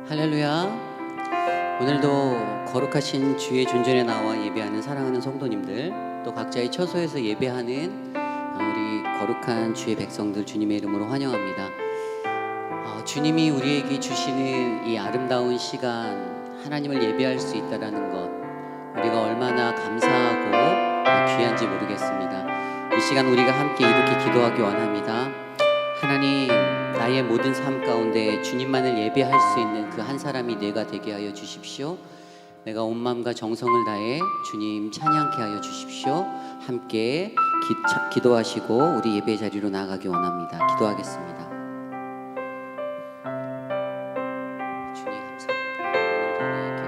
할렐루야. 오늘도 거룩하신 주의 존전에 나와 예배하는 사랑하는 성도님들, 또 각자의 처소에서 예배하는 우리 거룩한 주의 백성들 주님의 이름으로 환영합니다. 주님이 우리에게 주시는 이 아름다운 시간, 하나님을 예배할 수 있다는 것, 우리가 얼마나 감사하고 귀한지 모르겠습니다. 이 시간 우리가 함께 이렇게 기도하기 원합니다. 하나님, 나의 모든 삶 가운데 주님만을 예배할 수 있는 그 한 사람이 내가 되게 하여 주십시오. 내가 온 마음과 정성을 다해 주님 찬양케 하여 주십시오. 함께 기도하시고 우리 예배 자리로 나아가기 원합니다. 기도하겠습니다. 주님 감사합니다. 오늘도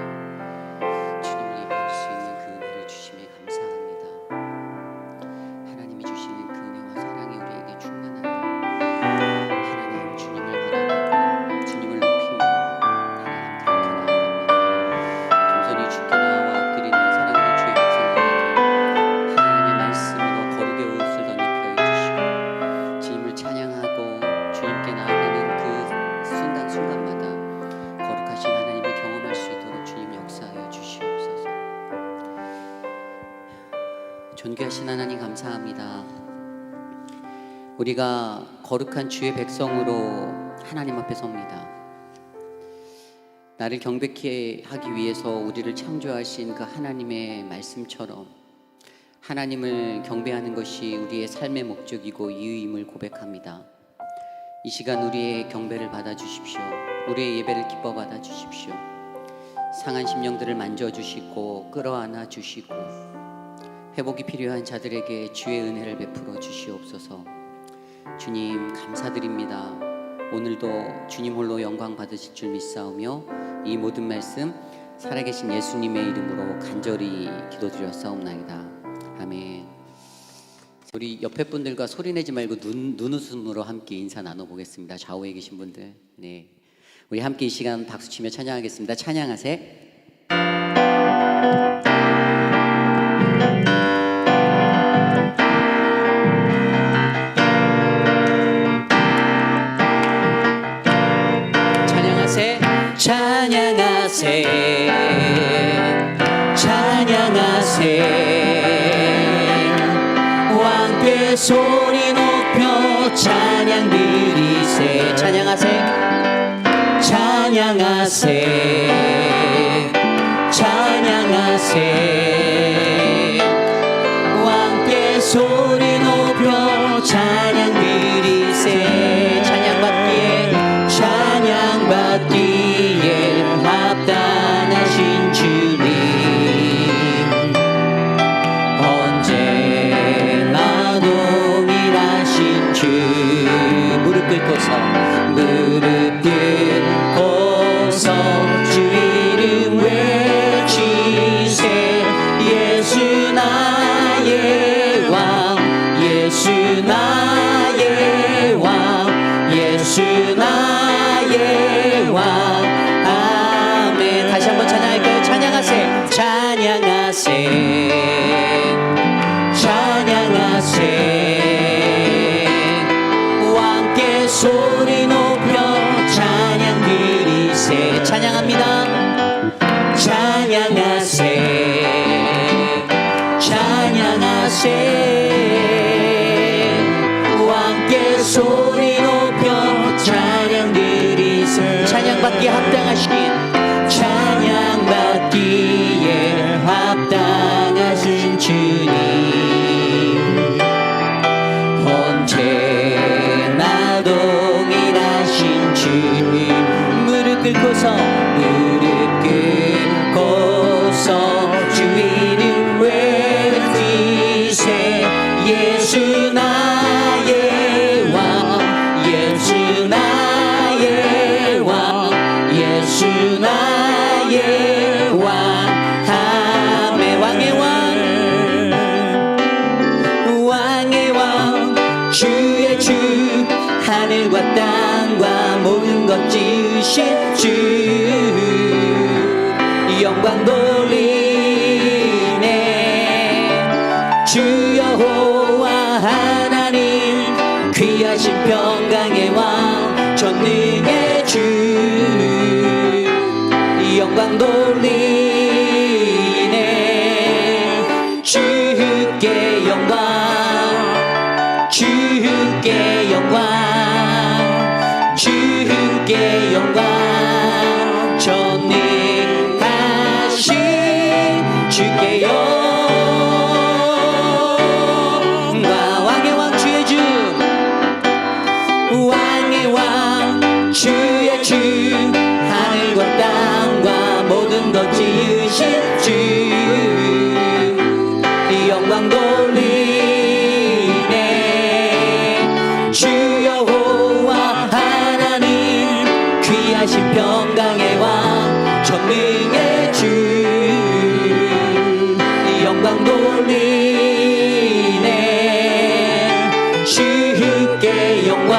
우리에게 주님을 예배할 수 있는 그 은혜를 주심에 감사합니다. 하나님이 주시는 그 은혜와 사랑이 우리에게 충만합니다. 하나님, 주님을 바라보고 주님을 높이며 하나님 그렇게 나아갑니다. 겸손히 주께 나와 엎드리는 사랑하는 주의 백성들에게 하나님의 말씀으로 거룩의 옷을 덧입혀 주시고 주님을 찬양하고 주님께 나아가는 그 순간순간마다 거룩하신 하나님을 경험할 수 있도록 주님 역사하여 주시옵소서. 존귀하신 하나님 감사합니다. 우리가 거룩한 주의 백성으로 하나님 앞에 섭니다. 나를 경배케 하기 위해서 우리를 창조하신 그 하나님의 말씀처럼 하나님을 경배하는 것이 우리의 삶의 목적이고 이유임을 고백합니다. 이 시간 우리의 경배를 받아주십시오. 우리의 예배를 기뻐 받아주십시오. 상한 심령들을 만져주시고 끌어안아 주시고 회복이 필요한 자들에게 주의 은혜를 베풀어 주시옵소서. 주님 감사드립니다. 오늘도 주님 홀로 영광 받으실 줄 믿사오며 이 모든 말씀 살아계신 예수님의 이름으로 간절히 기도드렸사옵나이다. 아멘. 우리 옆에 분들과 소리내지 말고 눈웃음으로 함께 인사 나눠보겠습니다. 좌우에 계신 분들, 네, 우리 함께 이 시간 박수치며 찬양하겠습니다. 찬양하세. 찬양하세, 찬양하세, 왕께 소리 높여 찬양 드리세. 찬양하세, 찬양하세, 찬양하세, 왕께 소리 높여 찬양 드리세. 찬양받기에 찬양받기에 합당하신 주님, 언제나 동일하신 주. 무릎 꿇고서 주 이름 외치세. 예수 나의 왕, 예수 나의 왕, 예수 나의 왕. 아멘. 다시 한번 찬양할까요? 찬양하세, 찬양하세, 찬양하세, 왕께 소리 높여 찬양 드리세. 찬양합니다. 찬양하세, 찬양하세, 왕께 소리 높여 찬양 드리세. 찬양받기에 합당하신, 찬양받기에 합당하신 주님, 언제나 동일하신 주님. 무릎 꿇고서 주 이름 외치세. 예수 나의 왕, 예수 나의 왕, 예수 나의 왕. 아멘. 왕의 왕, 왕의 왕, 주의 주, 하늘과 땅과 모든 것 지으신 주, 영광 돌리네. 주 여호와 하나님, 귀하신 평강의 왕, 전능의 주, 주께 영광, 주께 영광, 전능하신 주께 영광, 왕의 왕 주의 주, 왕의 왕 주의 주, 하늘과 땅과 모든 것 지으신 주, 영광 돌리네. 주 여호와 하나님, 귀하신 평강의 왕, 전능의 주, 영광 돌리네. 주께 영광,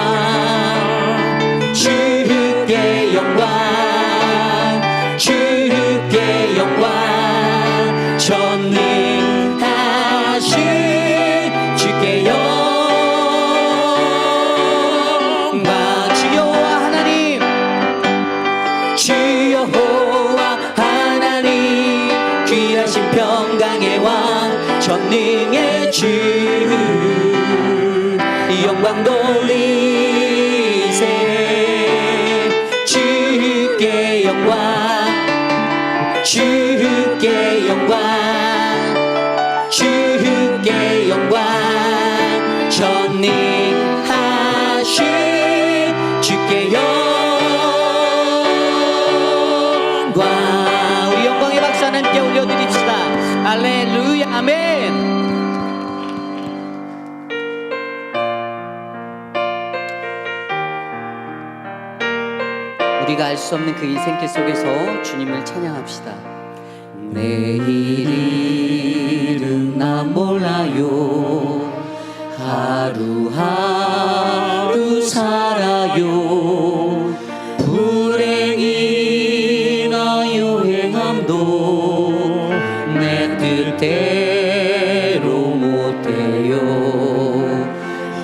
주께 영광, 주께 영광, 전능하신 주께 영광. 주 여호와 하나님, 주 여호와 하나님, 귀하신 평강의 왕, 전능의 주, 영광 돌리세. 주께 영광, 주께 영광, 주께 영광, 전능하신 주께 영광. 우리 영광의 박수 하나님께 올려드립시다. 할렐루야, 아멘. 우리가 알 수 없는 그 인생길 속에서 주님을 찬양합시다. 내일은 나 몰라요, 하루하루 살아요. 불행이나 여행함도 내 뜻대로 못해요.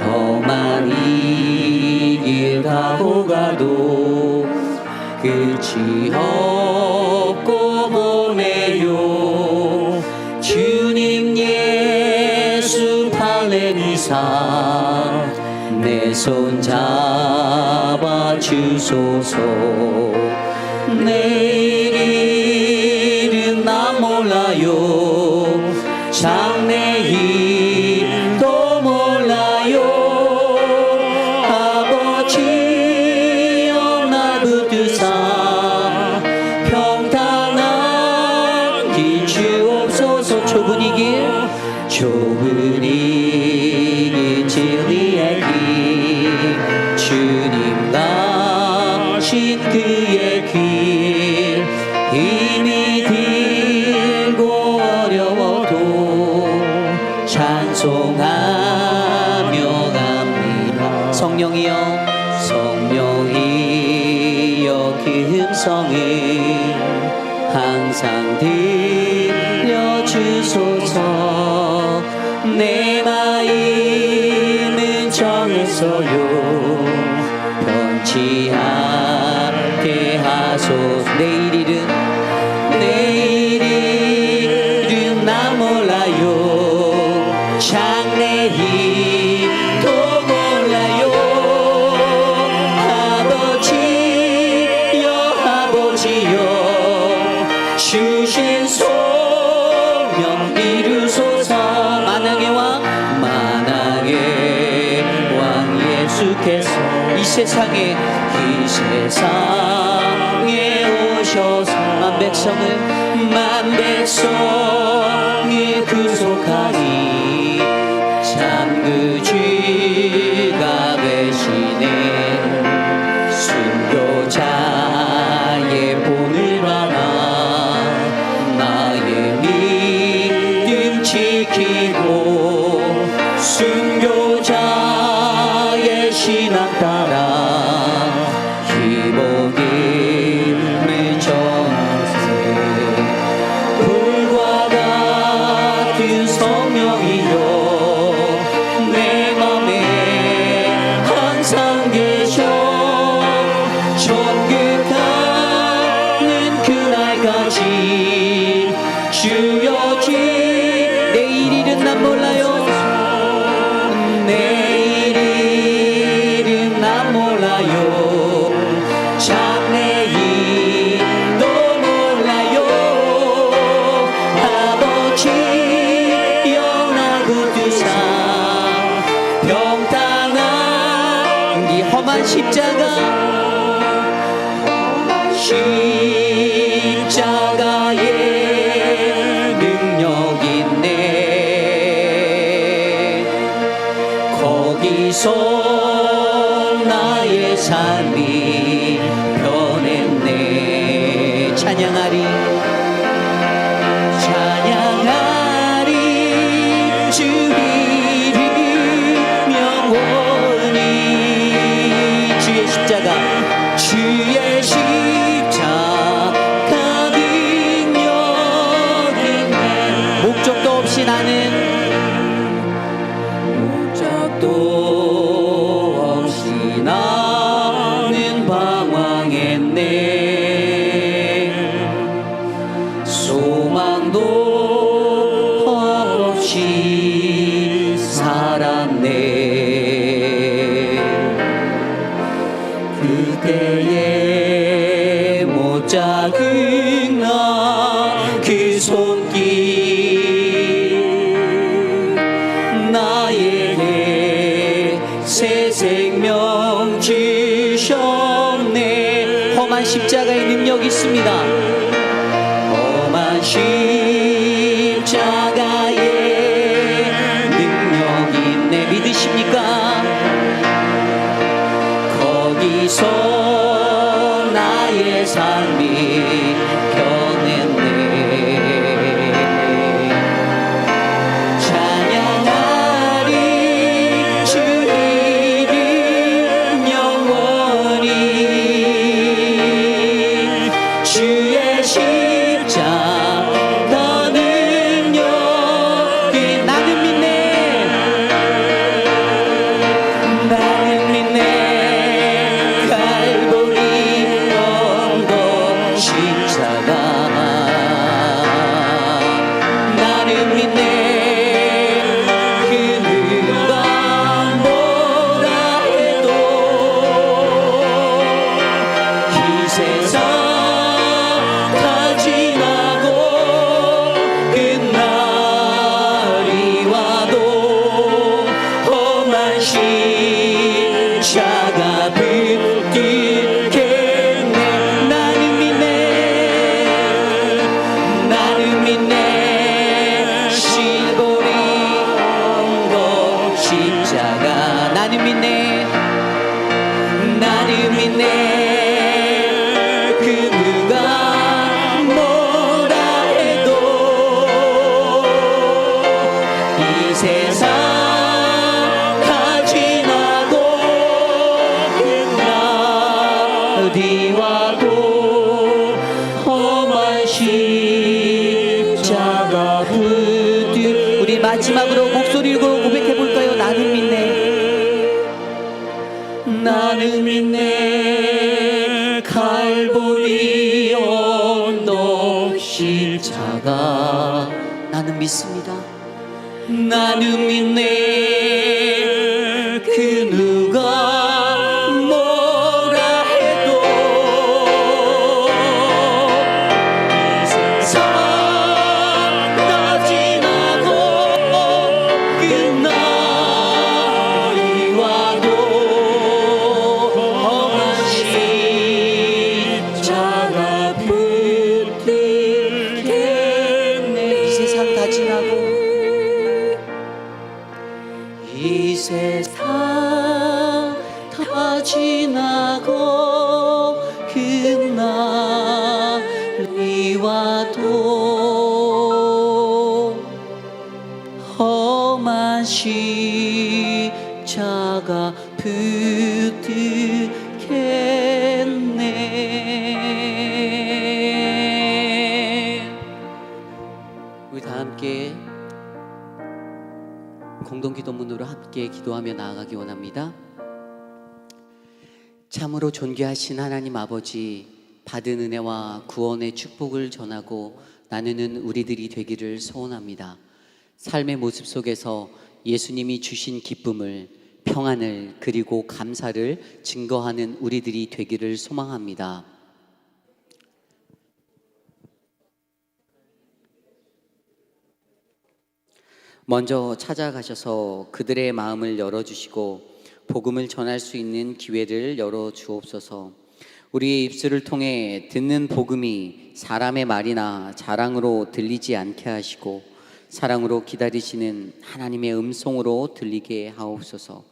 험한 이 길 가고 가도 끝이 없고 보내요. 주님 예수 팔레니사, 내 손 잡아 주소서. 내일은 나 몰라요, 장래일도 몰라요. 아버지여 날 붙드사 평탄한 길 주옵소서. 좁은 이 길, 좁은 이 길, 진리의 길, 주님 가신 그의 길, 힘이 들고 어려워도 찬송하며 갑니다. 성령이여, 성령이여, 그 음성을 항상 들려주소서. 내 마음은 정했어요, 변치 않게 하소서. 내일은 나 몰라요, 장래일도 몰라요. 아버지여, 아버지여, 주신 소명 이루소서. 만왕의 왕, 만왕의 왕 예수께서 이 세상에 오셔서 만 백성을 구속하니 참 그 주가 되시네. 순교자의 본을 알아 나의 믿음 지키고, 순교자의 신앙 따라 기복임을 전세. 불과 같은 성령이여, 내 맘에 항상 계셔. 천국가는 그날까지 주여 주. 내일일은 난 몰라요, 내일은 네 험한 십자가에 능력 있네. 거기서 나의 삶이 변했네. 찬양하리 주 이름 영원히. 주의 십자가 능력 있네. 목적도 없이 나는 방황했네. 소망도 없이 살았네. 그때에 못 잡은 그 손길 나에게 새 생명 주셨네. 험한 십자가의 능력이 있습니다. 험한 십자가에 능력이 있네. 믿으십니까? 거기서 나의 삶이 변했네. 찬양하리 주 이름 영원히. 주의 십자가 능력이 나는 믿네. 갈보리 언덕 십자가 나는 믿네. 그 누가 뭐라 해도 이 세상 다 지나고 끝날이 와도 험한 십자가 붙들겠네. 나는 믿네. 실보리 언덕 십자가 나는 믿네. 그 누가 뭐라 해도 이 세상 다 지나고 끝날이 와도 험한 십자가 붙들. 우리 마지막으로 목소리로 고백해 볼까요? 나는 믿네. 갈보리 언덕 십자가 나는 믿습니다. 나는 믿네. 그 누가 뭐라 해도 이 세상 다 지나고 끝날이 와도 험한 십자가 붙들겠네. 이 세상 다 지나고 이 세상 다 지나고 끝날이 와도 험한 십자가 붙들겠네. 우리 다 함께 공동기도문으로 함께 기도하며 나아가기 원합니다. 참으로 존귀하신 하나님 아버지, 받은 은혜와 구원의 축복을 전하고 나누는 우리들이 되기를 소원합니다. 삶의 모습 속에서 예수님이 주신 기쁨을, 평안을, 그리고 감사를 증거하는 우리들이 되기를 소망합니다. 먼저 찾아가셔서 그들의 마음을 열어주시고 복음을 전할 수 있는 기회를 열어 주옵소서. 우리의 입술을 통해 듣는 복음이 사람의 말이나 자랑으로 들리지 않게 하시고 사랑으로 기다리시는 하나님의 음성으로 들리게 하옵소서.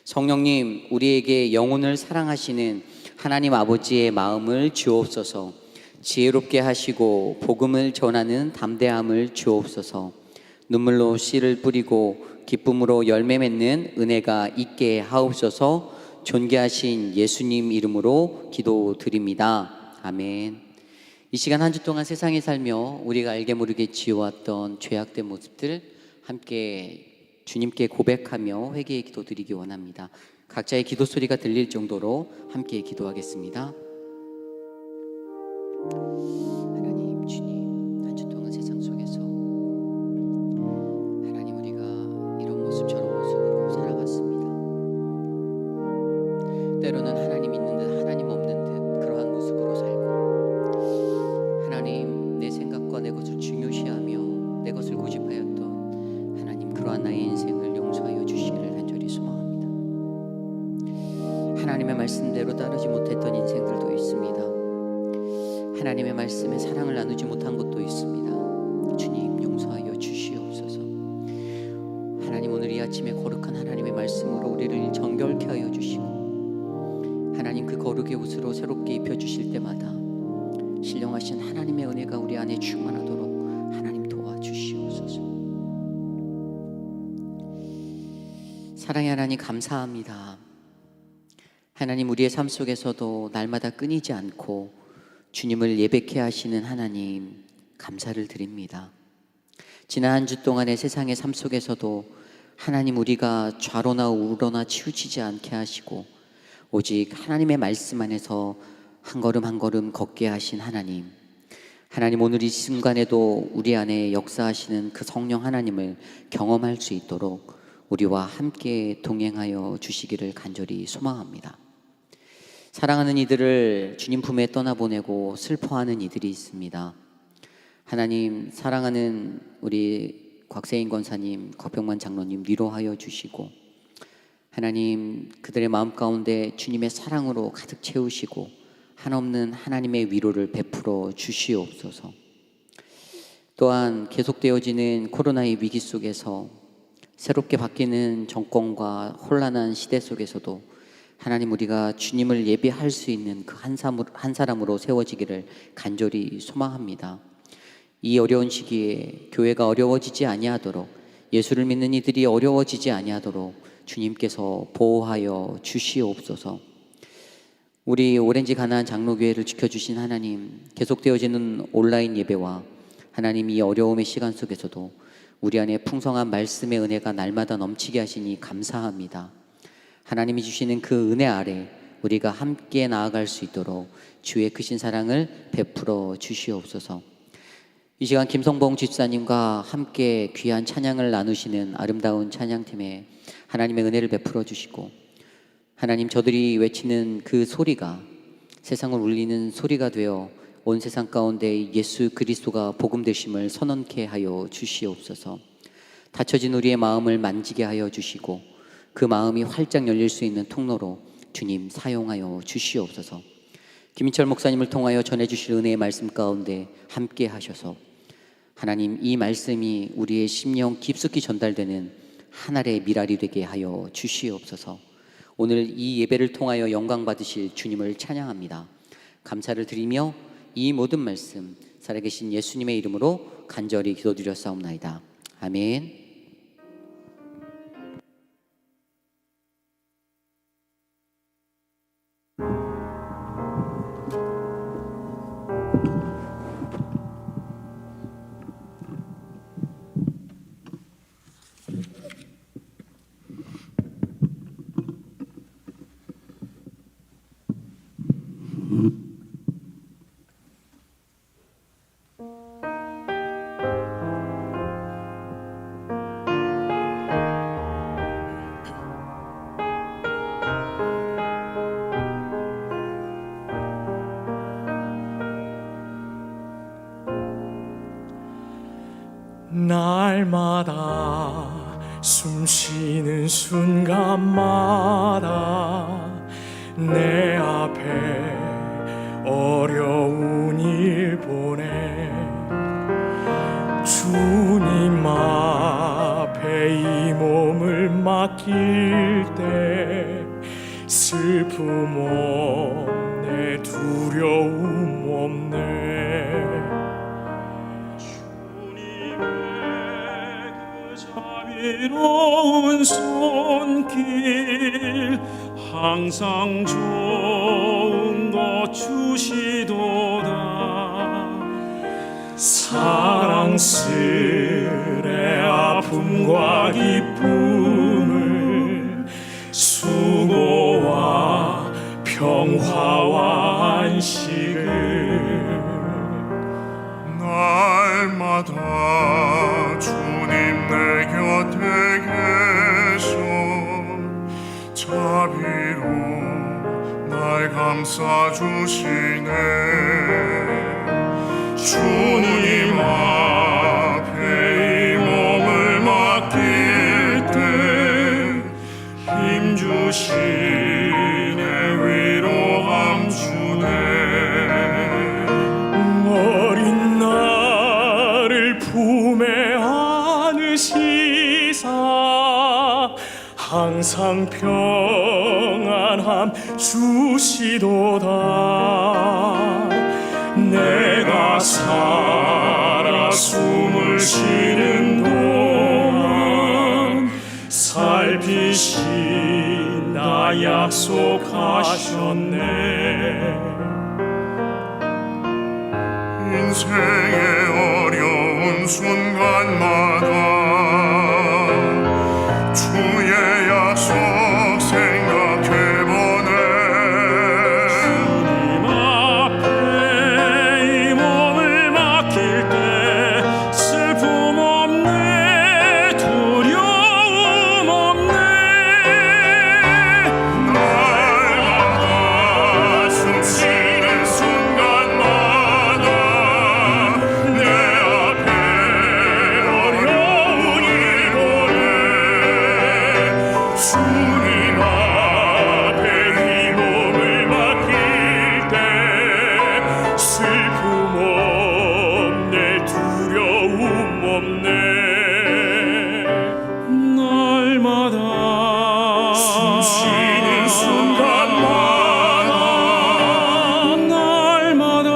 성령님, 우리에게 영혼을 사랑하시는 하나님 아버지의 마음을 주옵소서. 지혜롭게 하시고 복음을 전하는 담대함을 주옵소서. 눈물로 씨를 뿌리고 기쁨으로 열매 맺는 은혜가 있게 하옵소서. 존귀하신 예수님 이름으로 기도드립니다. 아멘. 이 시간 한 주 동안 세상에 살며 우리가 알게 모르게 지어왔던 죄악된 모습들 함께 주님께 고백하며 회개의 기도 드리기 원합니다. 각자의 기도 소리가 들릴 정도로 함께 기도하겠습니다. 하나님, 주님, 한 주 동안 세상 속에서 하나님, 우리가 이런 모습 저런 모습으로 살아갔습니다. 때로는 하나님 있는 듯 하나님 없는 듯 그러한 모습으로 살고, 하나님, 내 생각과 내 것을 중요시하며 내 것을 고집하였던 하나님, 그러한 나의 인생을 용서하여 주시기를 간절히 소망합니다. 하나님의 말씀대로 따르지 못했던 인생들도 있습니다. 하나님의 말씀에 사랑을 나누지 못한 것도 있습니다. 주님, 용서하여 주시옵소서. 하나님, 오늘 이 아침에 거룩한 하나님의 말씀으로 우리를 정결케 하여 주시고, 하나님, 그 거룩의 옷으로 새롭게 입혀주실 때마다 신령하신 하나님의 은혜가 우리 안에 충만하도록 하나님 도와주시옵소서. 사랑의 하나님, 감사합니다. 하나님, 우리의 삶 속에서도 날마다 끊이지 않고 주님을 예배케 하시는 하나님, 감사를 드립니다. 지난 한 주 동안의 세상의 삶 속에서도 하나님, 우리가 좌로나 우로나 치우치지 않게 하시고 오직 하나님의 말씀 안에서 한 걸음 한 걸음 걷게 하신 하나님, 하나님, 오늘 이 순간에도 우리 안에 역사하시는 그 성령 하나님을 경험할 수 있도록 우리와 함께 동행하여 주시기를 간절히 소망합니다. 사랑하는 이들을 주님 품에 떠나보내고 슬퍼하는 이들이 있습니다. 하나님, 사랑하는 우리 곽세인 권사님, 곽병만 장로님 위로하여 주시고, 하나님, 그들의 마음 가운데 주님의 사랑으로 가득 채우시고 한없는 하나님의 위로를 베풀어 주시옵소서. 또한 계속되어지는 코로나의 위기 속에서 새롭게 바뀌는 정권과 혼란한 시대 속에서도 하나님, 우리가 주님을 예배할 수 있는 그 한 사람으로 세워지기를 간절히 소망합니다. 이 어려운 시기에 교회가 어려워지지 아니하도록, 예수를 믿는 이들이 어려워지지 아니하도록 주님께서 보호하여 주시옵소서. 우리 오렌지 가나안 장로교회를 지켜주신 하나님, 계속되어지는 온라인 예배와 하나님, 이 어려움의 시간 속에서도 우리 안에 풍성한 말씀의 은혜가 날마다 넘치게 하시니 감사합니다. 하나님이 주시는 그 은혜 아래 우리가 함께 나아갈 수 있도록 주의 크신 사랑을 베풀어 주시옵소서. 이 시간 김성봉 집사님과 함께 귀한 찬양을 나누시는 아름다운 찬양팀에 하나님의 은혜를 베풀어 주시고, 하나님, 저들이 외치는 그 소리가 세상을 울리는 소리가 되어 온 세상 가운데 예수 그리스도가 복음 되심을 선언케 하여 주시옵소서. 닫혀진 우리의 마음을 만지게 하여 주시고 그 마음이 활짝 열릴 수 있는 통로로 주님 사용하여 주시옵소서. 김인철 목사님을 통하여 전해주실 은혜의 말씀 가운데 함께 하셔서 하나님, 이 말씀이 우리의 심령 깊숙이 전달되는 하늘의 미랄이 되게 하여 주시옵소서. 오늘 이 예배를 통하여 영광 받으실 주님을 찬양합니다. 감사를 드리며 이 모든 말씀 살아계신 예수님의 이름으로 간절히 기도드렸사옵나이다. 아멘. 날마다 숨쉬는 순간마다 맡길 때 슬픔 없네 두려움 없네 주님의 그 자비로운 손길 항상 좋은 것 주시도다 사랑스레 아픔과 기쁨을 수고와 평화와 안식을 날마다 주님 내 곁에 계셔 자비로 날 감싸주시네 주님 앞에 이 몸을 맡길 때 힘주시네 위로함 주네 어린 나를 품에 안으시사 항상 평안함 주시도다 내가 살아 숨을 쉬는 동안 살피신다 약속하셨네 인생의 어려운 순간마다 주의 약속 생각해보네 주님 앞에 이 몸을 맡길 때 슬픔 없네 두려움 없네 날마다 숨쉬는 순간마다 내 앞에 어려운 일 보내 주님 앞에 이 몸을 맡길 때 슬픔 없네 두려움 없네 날마다 숨쉬는 순간마다 날마다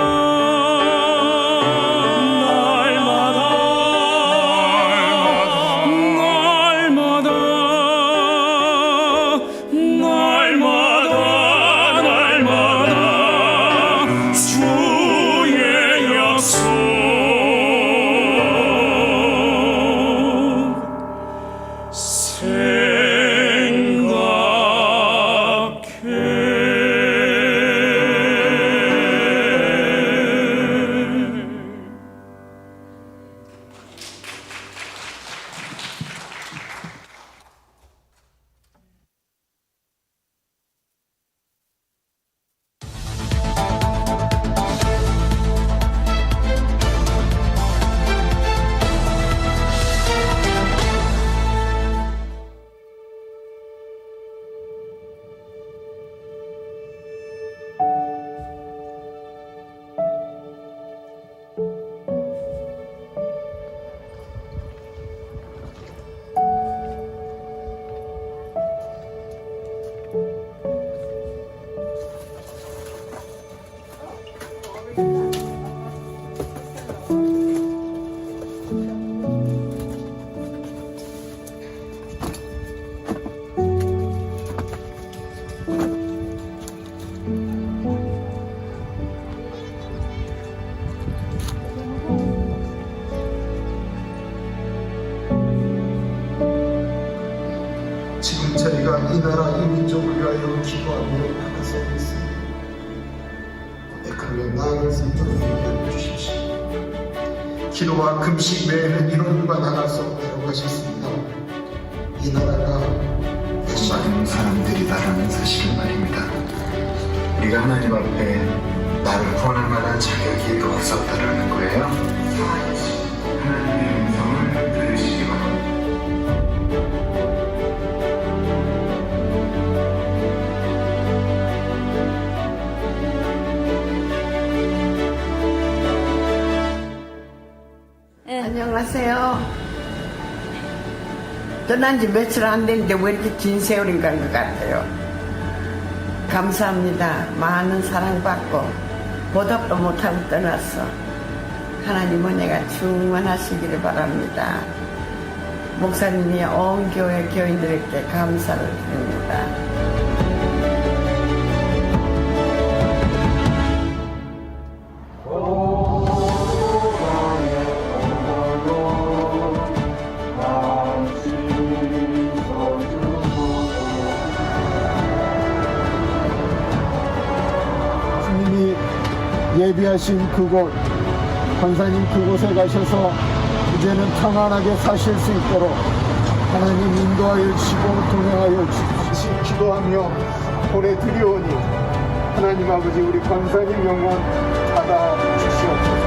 날마다 주의 약속 생각해 지금 저희가 이 나라 이 민족을 위하여 기도하며 나가서 있습니다. 그러면 나아갈 수 있도록 인도해 주십시오. 기도와 금식 외에는 이런 일과 나갈 수 없다고 하셨습니다. 이 나라가 많은 사람들이다라는 사실을 말입니다. 우리가 하나님 앞에 나를 구원할 만한 자격이 없었다라는 거예요. 하나님의 음성을 들으시기 바랍니다. 안녕하세요. 떠난 지 며칠 안 됐는데 왜 이렇게 긴 세월인 것 같아요. 감사합니다. 많은 사랑받고 보답도 못하고 떠났어. 하나님 은혜가 충만하시기를 바랍니다. 목사님이 온 교회 교인들에게 감사를 드립니다. 주님이 예비하신 그곳, 권사님 그곳에 가셔서 이제는 평안하게 사실 수 있도록 하나님 인도하여 주시고 동행하여 주시고 기도하며 보내 드리오니 하나님 아버지 우리 권사님 영혼 받아 주시옵소서.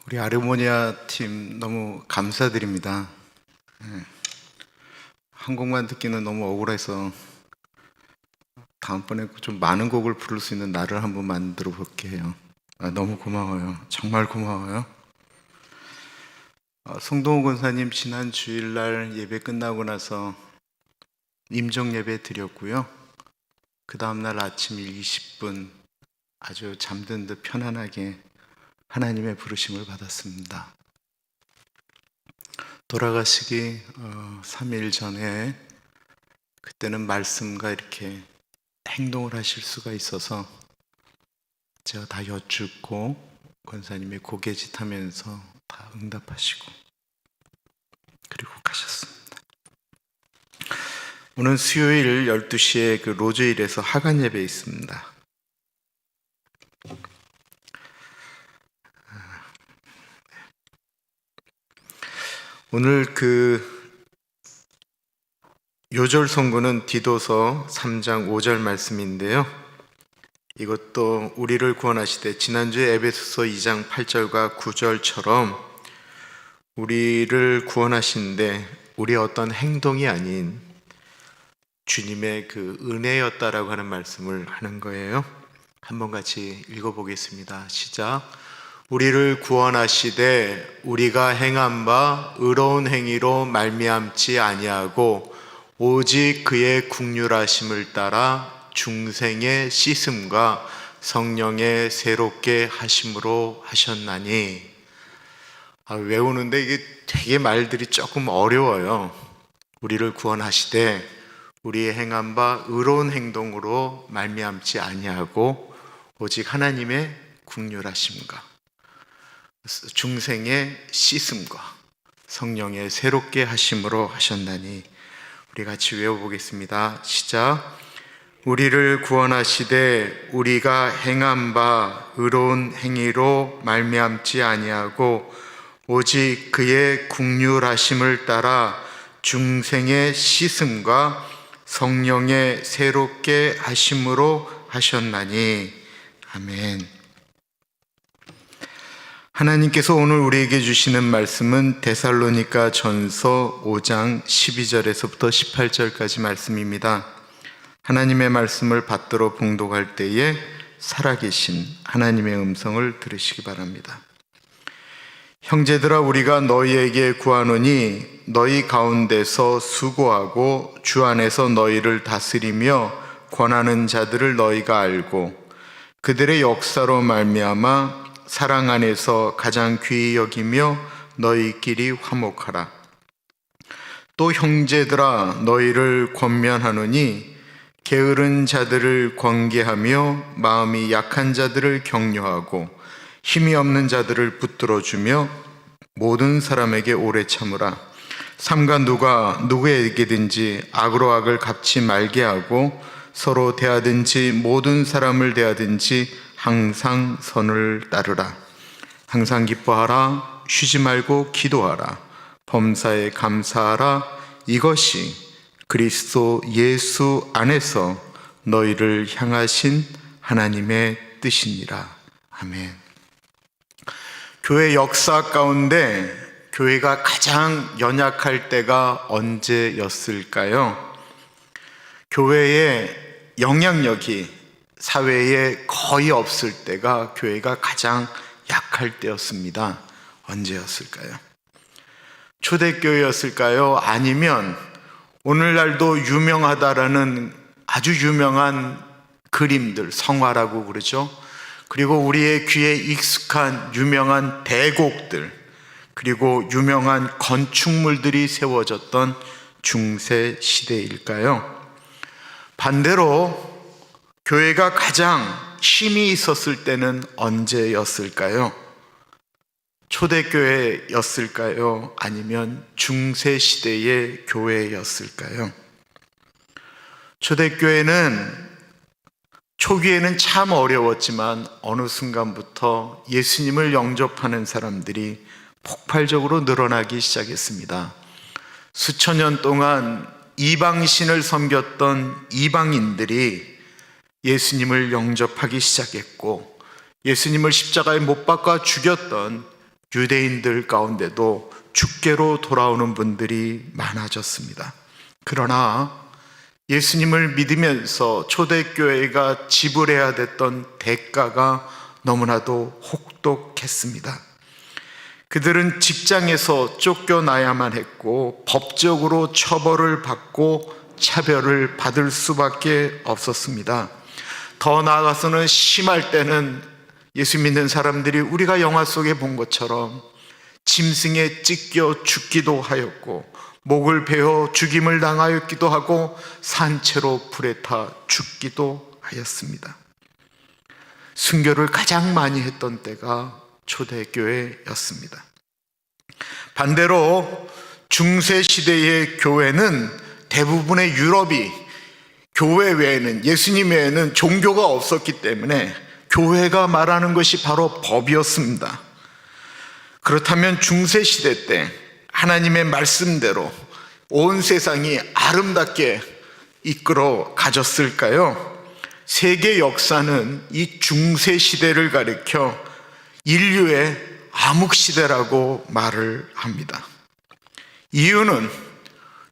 우리 아르모니아 팀 너무 감사드립니다. 한 곡만 듣기는 너무 억울해서 다음번에 좀 많은 곡을 부를 수 있는 날을 한번 만들어 볼게요. 너무 고마워요. 정말 고마워요. 송동호 권사님 지난 주일날 예배 끝나고 나서 임종 예배 드렸고요. 그 다음날 아침 20분 아주 잠든 듯 편안하게 하나님의 부르심을 받았습니다. 돌아가시기 3일 전에 그때는 말씀과 이렇게 행동을 하실 수가 있어서 제가 다 여쭙고 권사님이 고개짓하면서 다 응답하시고 그리고 가셨습니다. 오늘 수요일 12시에 그 로즈힐에서 하간 예배 있습니다. 오늘 그 요절 성구는 디도서 3장 5절 말씀인데요. 이것도 우리를 구원하시되 지난주에 에베소서 2장 8절과 9절처럼 우리를 구원하신데 우리의 어떤 행동이 아닌 주님의 그 은혜였다라고 하는 말씀을 하는 거예요. 한번 같이 읽어보겠습니다. 시작. 우리를 구원하시되 우리가 행한 바 의로운 행위로 말미암지 아니하고 오직 그의 긍휼하심을 따라 중생의 씻음과 성령의 새롭게 하심으로 하셨나니. 외우는데 이게 되게 말들이 조금 어려워요. 우리를 구원하시되 우리의 행한 바 의로운 행동으로 말미암지 아니하고 오직 하나님의 긍휼하심과 중생의 씻음과 성령의 새롭게 하심으로 하셨나니. 우리 같이 외워보겠습니다. 시작. 우리를 구원하시되 우리가 행한 바 의로운 행위로 말미암지 아니하고 오직 그의 긍휼하심을 따라 중생의 씻음과 성령의 새롭게 하심으로 하셨나니. 아멘. 하나님께서 오늘 우리에게 주시는 말씀은 데살로니가 전서 5장 12절에서부터 18절까지 말씀입니다. 하나님의 말씀을 받들어 봉독할 때에 살아계신 하나님의 음성을 들으시기 바랍니다. 형제들아, 우리가 너희에게 구하노니 너희 가운데서 수고하고 주 안에서 너희를 다스리며 권하는 자들을 너희가 알고 그들의 역사로 말미암아 사랑 안에서 가장 귀히 여기며 너희끼리 화목하라. 또 형제들아, 너희를 권면하노니 게으른 자들을 권계하며 마음이 약한 자들을 격려하고 힘이 없는 자들을 붙들어주며 모든 사람에게 오래 참으라. 삼가 누가 누구에게든지 악으로 악을 갚지 말게 하고 서로 대하든지 모든 사람을 대하든지 항상 선을 따르라. 항상 기뻐하라. 쉬지 말고 기도하라. 범사에 감사하라. 이것이 그리스도 예수 안에서 너희를 향하신 하나님의 뜻이니라. 아멘. 교회 역사 가운데 교회가 가장 연약할 때가 언제였을까요? 교회의 영향력이 사회에 거의 없을 때가 교회가 가장 약할 때였습니다. 언제였을까요? 초대교회였을까요? 아니면 오늘날도 유명하다라는 아주 유명한 그림들, 성화라고 그러죠. 그리고 우리의 귀에 익숙한 유명한 대곡들, 그리고 유명한 건축물들이 세워졌던 중세 시대일까요? 반대로 교회가 가장 힘이 있었을 때는 언제였을까요? 초대교회였을까요? 아니면 중세 시대의 교회였을까요? 초대교회는 초기에는 참 어려웠지만 어느 순간부터 예수님을 영접하는 사람들이 폭발적으로 늘어나기 시작했습니다. 수천 년 동안 이방신을 섬겼던 이방인들이 예수님을 영접하기 시작했고, 예수님을 십자가에 못 박아 죽였던 유대인들 가운데도 죽게로 돌아오는 분들이 많아졌습니다. 그러나 예수님을 믿으면서 초대교회가 지불해야 됐던 대가가 너무나도 혹독했습니다. 그들은 직장에서 쫓겨나야만 했고 법적으로 처벌을 받고 차별을 받을 수밖에 없었습니다. 더 나아가서는 심할 때는 예수 믿는 사람들이 우리가 영화 속에 본 것처럼 짐승에 찢겨 죽기도 하였고, 목을 베어 죽임을 당하였기도 하고, 산채로 불에 타 죽기도 하였습니다. 순교를 가장 많이 했던 때가 초대교회였습니다. 반대로 중세 시대의 교회는 대부분의 유럽이 교회 외에는, 예수님 외에는 종교가 없었기 때문에 교회가 말하는 것이 바로 법이었습니다. 그렇다면 중세 시대 때 하나님의 말씀대로 온 세상이 아름답게 이끌어 가졌을까요? 세계 역사는 이 중세 시대를 가리켜 인류의 암흑시대라고 말을 합니다. 이유는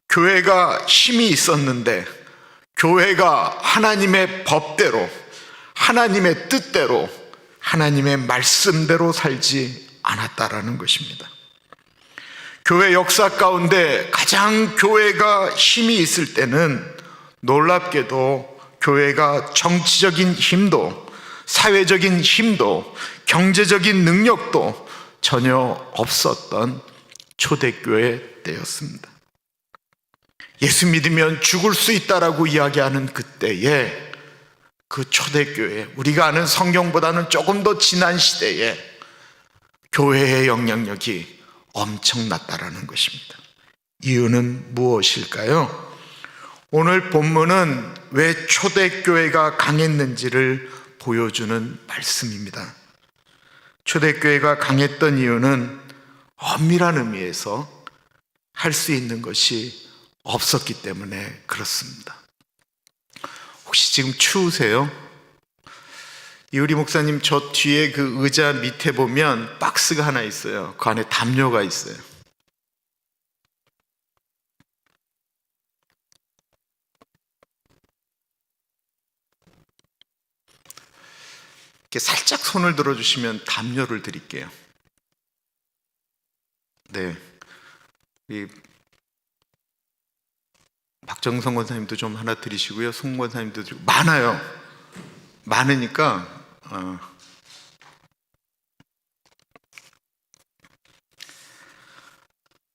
교회가 힘이 있었는데 교회가 하나님의 법대로, 하나님의 뜻대로, 하나님의 말씀대로 살지 않았다라는 것입니다. 교회 역사 가운데 가장 교회가 힘이 있을 때는 놀랍게도 교회가 정치적인 힘도, 사회적인 힘도, 경제적인 능력도 전혀 없었던 초대교회 때였습니다. 예수 믿으면 죽을 수 있다라고 이야기하는 그때에, 그 초대교회, 우리가 아는 성경보다는 조금 더 지난 시대에 교회의 영향력이 엄청났다라는 것입니다. 이유는 무엇일까요? 오늘 본문은 왜 초대교회가 강했는지를 보여주는 말씀입니다. 초대교회가 강했던 이유는 엄밀한 의미에서 할 수 있는 것이 없었기 때문에 그렇습니다. 혹시 지금 추우세요? 이우리 목사님, 저 뒤에 그 의자 밑에 보면 박스가 하나 있어요. 그 안에 담요가 있어요. 이렇게 살짝 손을 들어주시면 담요를 드릴게요. 네, 이 박정성 권사님도 좀 하나 드리시고요. 송 권사님도 드리고, 많아요. 많으니까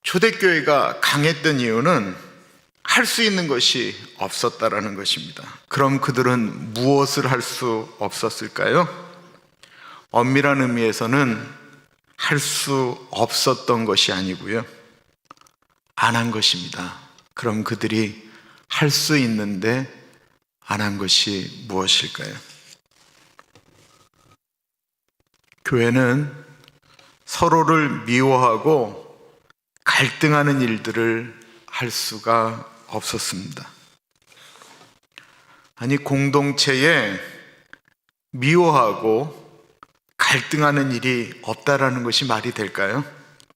초대교회가 강했던 이유는 할 수 있는 것이 없었다라는 것입니다. 그럼 그들은 무엇을 할 수 없었을까요? 엄밀한 의미에서는 할 수 없었던 것이 아니고요, 안 한 것입니다. 그럼 그들이 할 수 있는데 안 한 것이 무엇일까요? 교회는 서로를 미워하고 갈등하는 일들을 할 수가 없었습니다. 아니, 공동체에 미워하고 갈등하는 일이 없다라는 것이 말이 될까요?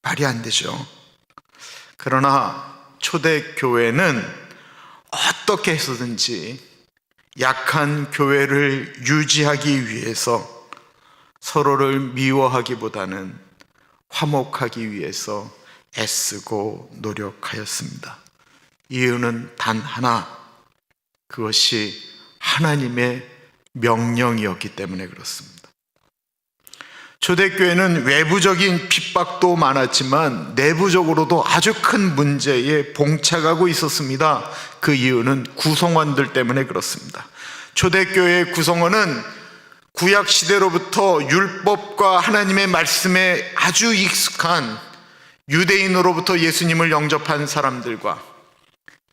말이 안 되죠. 그러나 초대교회는 어떻게 해서든지 약한 교회를 유지하기 위해서 서로를 미워하기보다는 화목하기 위해서 애쓰고 노력하였습니다. 이유는 단 하나, 그것이 하나님의 명령이었기 때문에 그렇습니다. 초대교회는 외부적인 핍박도 많았지만 내부적으로도 아주 큰 문제에 봉착하고 있었습니다. 그 이유는 구성원들 때문에 그렇습니다. 초대교회의 구성원은 구약 시대로부터 율법과 하나님의 말씀에 아주 익숙한 유대인으로부터 예수님을 영접한 사람들과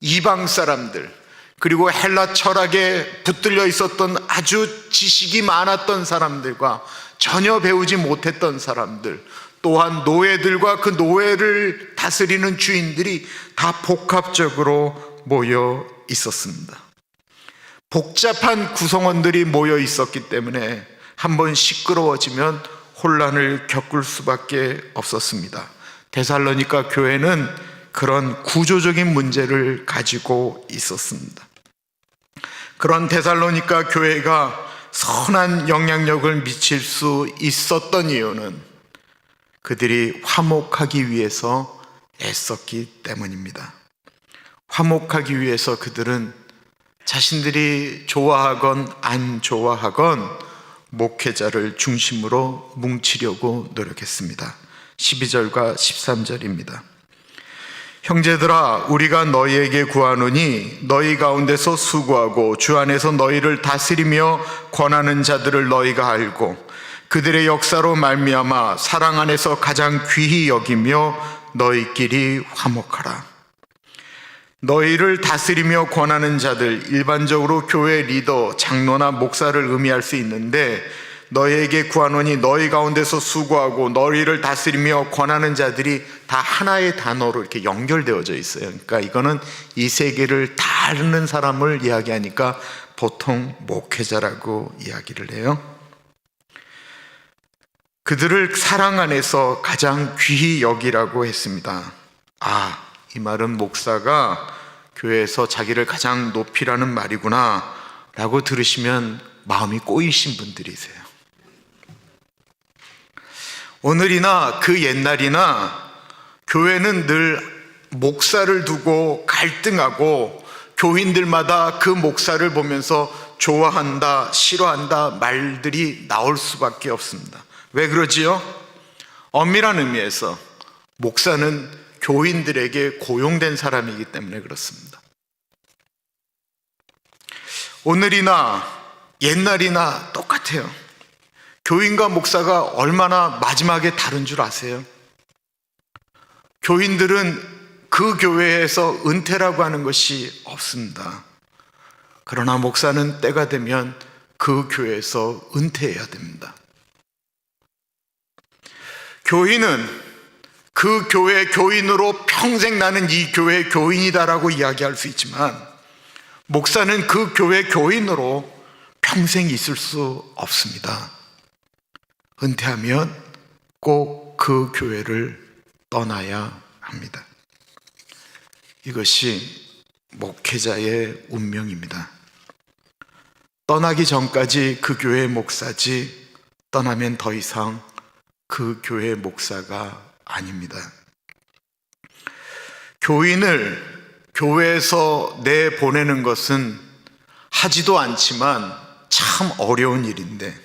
이방 사람들, 그리고 헬라 철학에 붙들려 있었던 아주 지식이 많았던 사람들과 전혀 배우지 못했던 사람들, 또한 노예들과 그 노예를 다스리는 주인들이 다 복합적으로 모여 있었습니다. 복잡한 구성원들이 모여 있었기 때문에 한번 시끄러워지면 혼란을 겪을 수밖에 없었습니다. 데살로니가 교회는 그런 구조적인 문제를 가지고 있었습니다. 그런 데살로니가 교회가 선한 영향력을 미칠 수 있었던 이유는 그들이 화목하기 위해서 애썼기 때문입니다. 화목하기 위해서 그들은 자신들이 좋아하건 안 좋아하건 목회자를 중심으로 뭉치려고 노력했습니다. 12절과 13절입니다. 형제들아, 우리가 너희에게 구하노니 너희 가운데서 수고하고 주 안에서 너희를 다스리며 권하는 자들을 너희가 알고 그들의 역사로 말미암아 사랑 안에서 가장 귀히 여기며 너희끼리 화목하라. 너희를 다스리며 권하는 자들, 일반적으로 교회 리더, 장로나 목사를 의미할 수 있는데, 너희에게 구하노니 너희 가운데서 수고하고 너희를 다스리며 권하는 자들이 다 하나의 단어로 이렇게 연결되어져 있어요. 그러니까 이거는 이 세계를 다 아는 사람을 이야기하니까 보통 목회자라고 이야기를 해요. 그들을 사랑 안에서 가장 귀히 여기라고 했습니다. 이 말은 목사가 교회에서 자기를 가장 높이라는 말이구나 라고 들으시면 마음이 꼬이신 분들이세요. 오늘이나 그 옛날이나 교회는 늘 목사를 두고 갈등하고 교인들마다 그 목사를 보면서 좋아한다, 싫어한다 말들이 나올 수밖에 없습니다. 왜 그러지요? 엄밀한 의미에서 목사는 교인들에게 고용된 사람이기 때문에 그렇습니다. 오늘이나 옛날이나 똑같아요. 교인과 목사가 얼마나 마지막에 다른 줄 아세요? 교인들은 그 교회에서 은퇴라고 하는 것이 없습니다. 그러나 목사는 때가 되면 그 교회에서 은퇴해야 됩니다. 교인은 그 교회 교인으로 평생 나는 이 교회 교인이다라고 이야기할 수 있지만, 목사는 그 교회 교인으로 평생 있을 수 없습니다. 은퇴하면 꼭 그 교회를 떠나야 합니다. 이것이 목회자의 운명입니다. 떠나기 전까지 그 교회의 목사지, 떠나면 더 이상 그 교회의 목사가 아닙니다. 교인을 교회에서 내보내는 것은 하지도 않지만 참 어려운 일인데,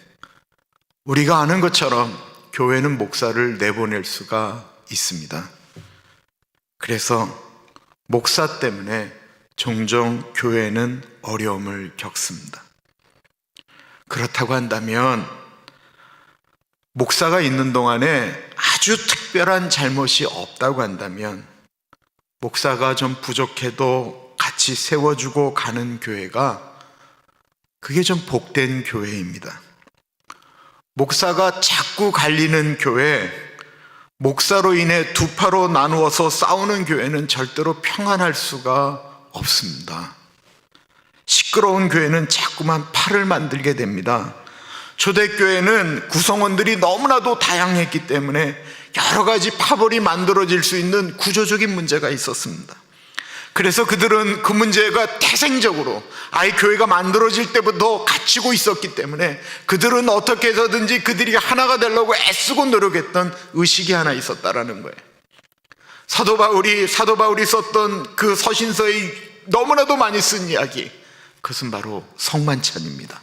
우리가 아는 것처럼 교회는 목사를 내보낼 수가 있습니다. 그래서 목사 때문에 종종 교회는 어려움을 겪습니다. 그렇다고 한다면 목사가 있는 동안에 아주 특별한 잘못이 없다고 한다면, 목사가 좀 부족해도 같이 세워주고 가는 교회가 그게 좀 복된 교회입니다. 목사가 자꾸 갈리는 교회, 목사로 인해 두 파로 나누어서 싸우는 교회는 절대로 평안할 수가 없습니다. 시끄러운 교회는 자꾸만 팔을 만들게 됩니다. 초대교회는 구성원들이 너무나도 다양했기 때문에 여러 가지 파벌이 만들어질 수 있는 구조적인 문제가 있었습니다. 그래서 그들은 그 문제가 태생적으로 아예 교회가 만들어질 때부터 갇히고 있었기 때문에 그들은 어떻게 해서든지 그들이 하나가 되려고 애쓰고 노력했던 의식이 하나 있었다라는 거예요. 사도 바울이 썼던 그 서신서에 너무나도 많이 쓴 이야기, 그것은 바로 성만찬입니다.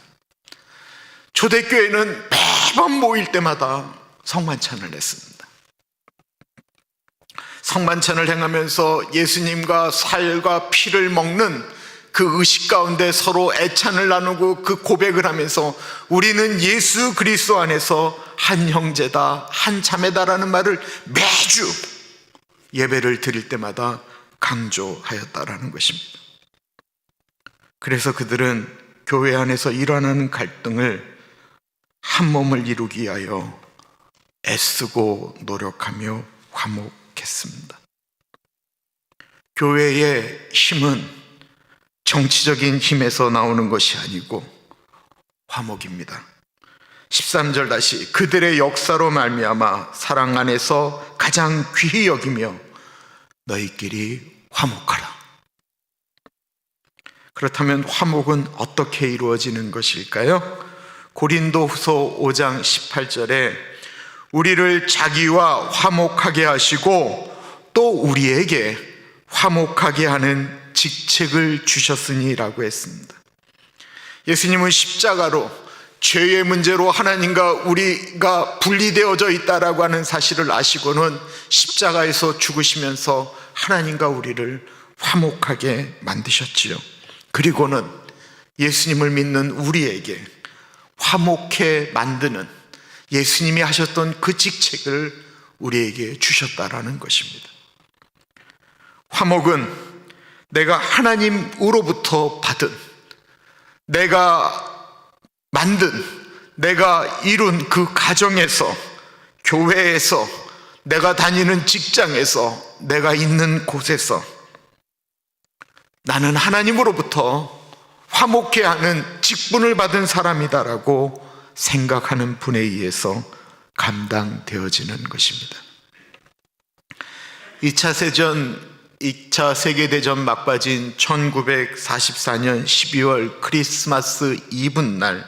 초대교회는 매번 모일 때마다 성만찬을 했습니다. 성만찬을 행하면서 예수님과 살과 피를 먹는 그 의식 가운데 서로 애찬을 나누고 그 고백을 하면서 우리는 예수 그리스도 안에서 한 형제다, 한 자매다라는 말을 매주 예배를 드릴 때마다 강조하였다라는 것입니다. 그래서 그들은 교회 안에서 일어나는 갈등을 한 몸을 이루기 위하여 애쓰고 노력하며 화목했습니다. 교회의 힘은 정치적인 힘에서 나오는 것이 아니고 화목입니다. 13절 다시 그들의 역사로 말미암아 사랑 안에서 가장 귀히 여기며 너희끼리 화목하라. 그렇다면 화목은 어떻게 이루어지는 것일까요? 고린도후서 5장 18절에 우리를 자기와 화목하게 하시고 또 우리에게 화목하게 하는 직책을 주셨으니 라고 했습니다. 예수님은 십자가로 죄의 문제로 하나님과 우리가 분리되어져 있다라고 하는 사실을 아시고는 십자가에서 죽으시면서 하나님과 우리를 화목하게 만드셨지요. 그리고는 예수님을 믿는 우리에게 화목해 만드는 예수님이 하셨던 그 직책을 우리에게 주셨다라는 것입니다. 화목은 내가 하나님으로부터 받은, 내가 만든, 내가 이룬 그 가정에서, 교회에서, 내가 다니는 직장에서, 내가 있는 곳에서 나는 하나님으로부터 화목해 하는 직분을 받은 사람이다라고 생각하는 분에 의해서 감당되어지는 것입니다. 2차 세계대전 막바지인 1944년 12월 크리스마스 이브날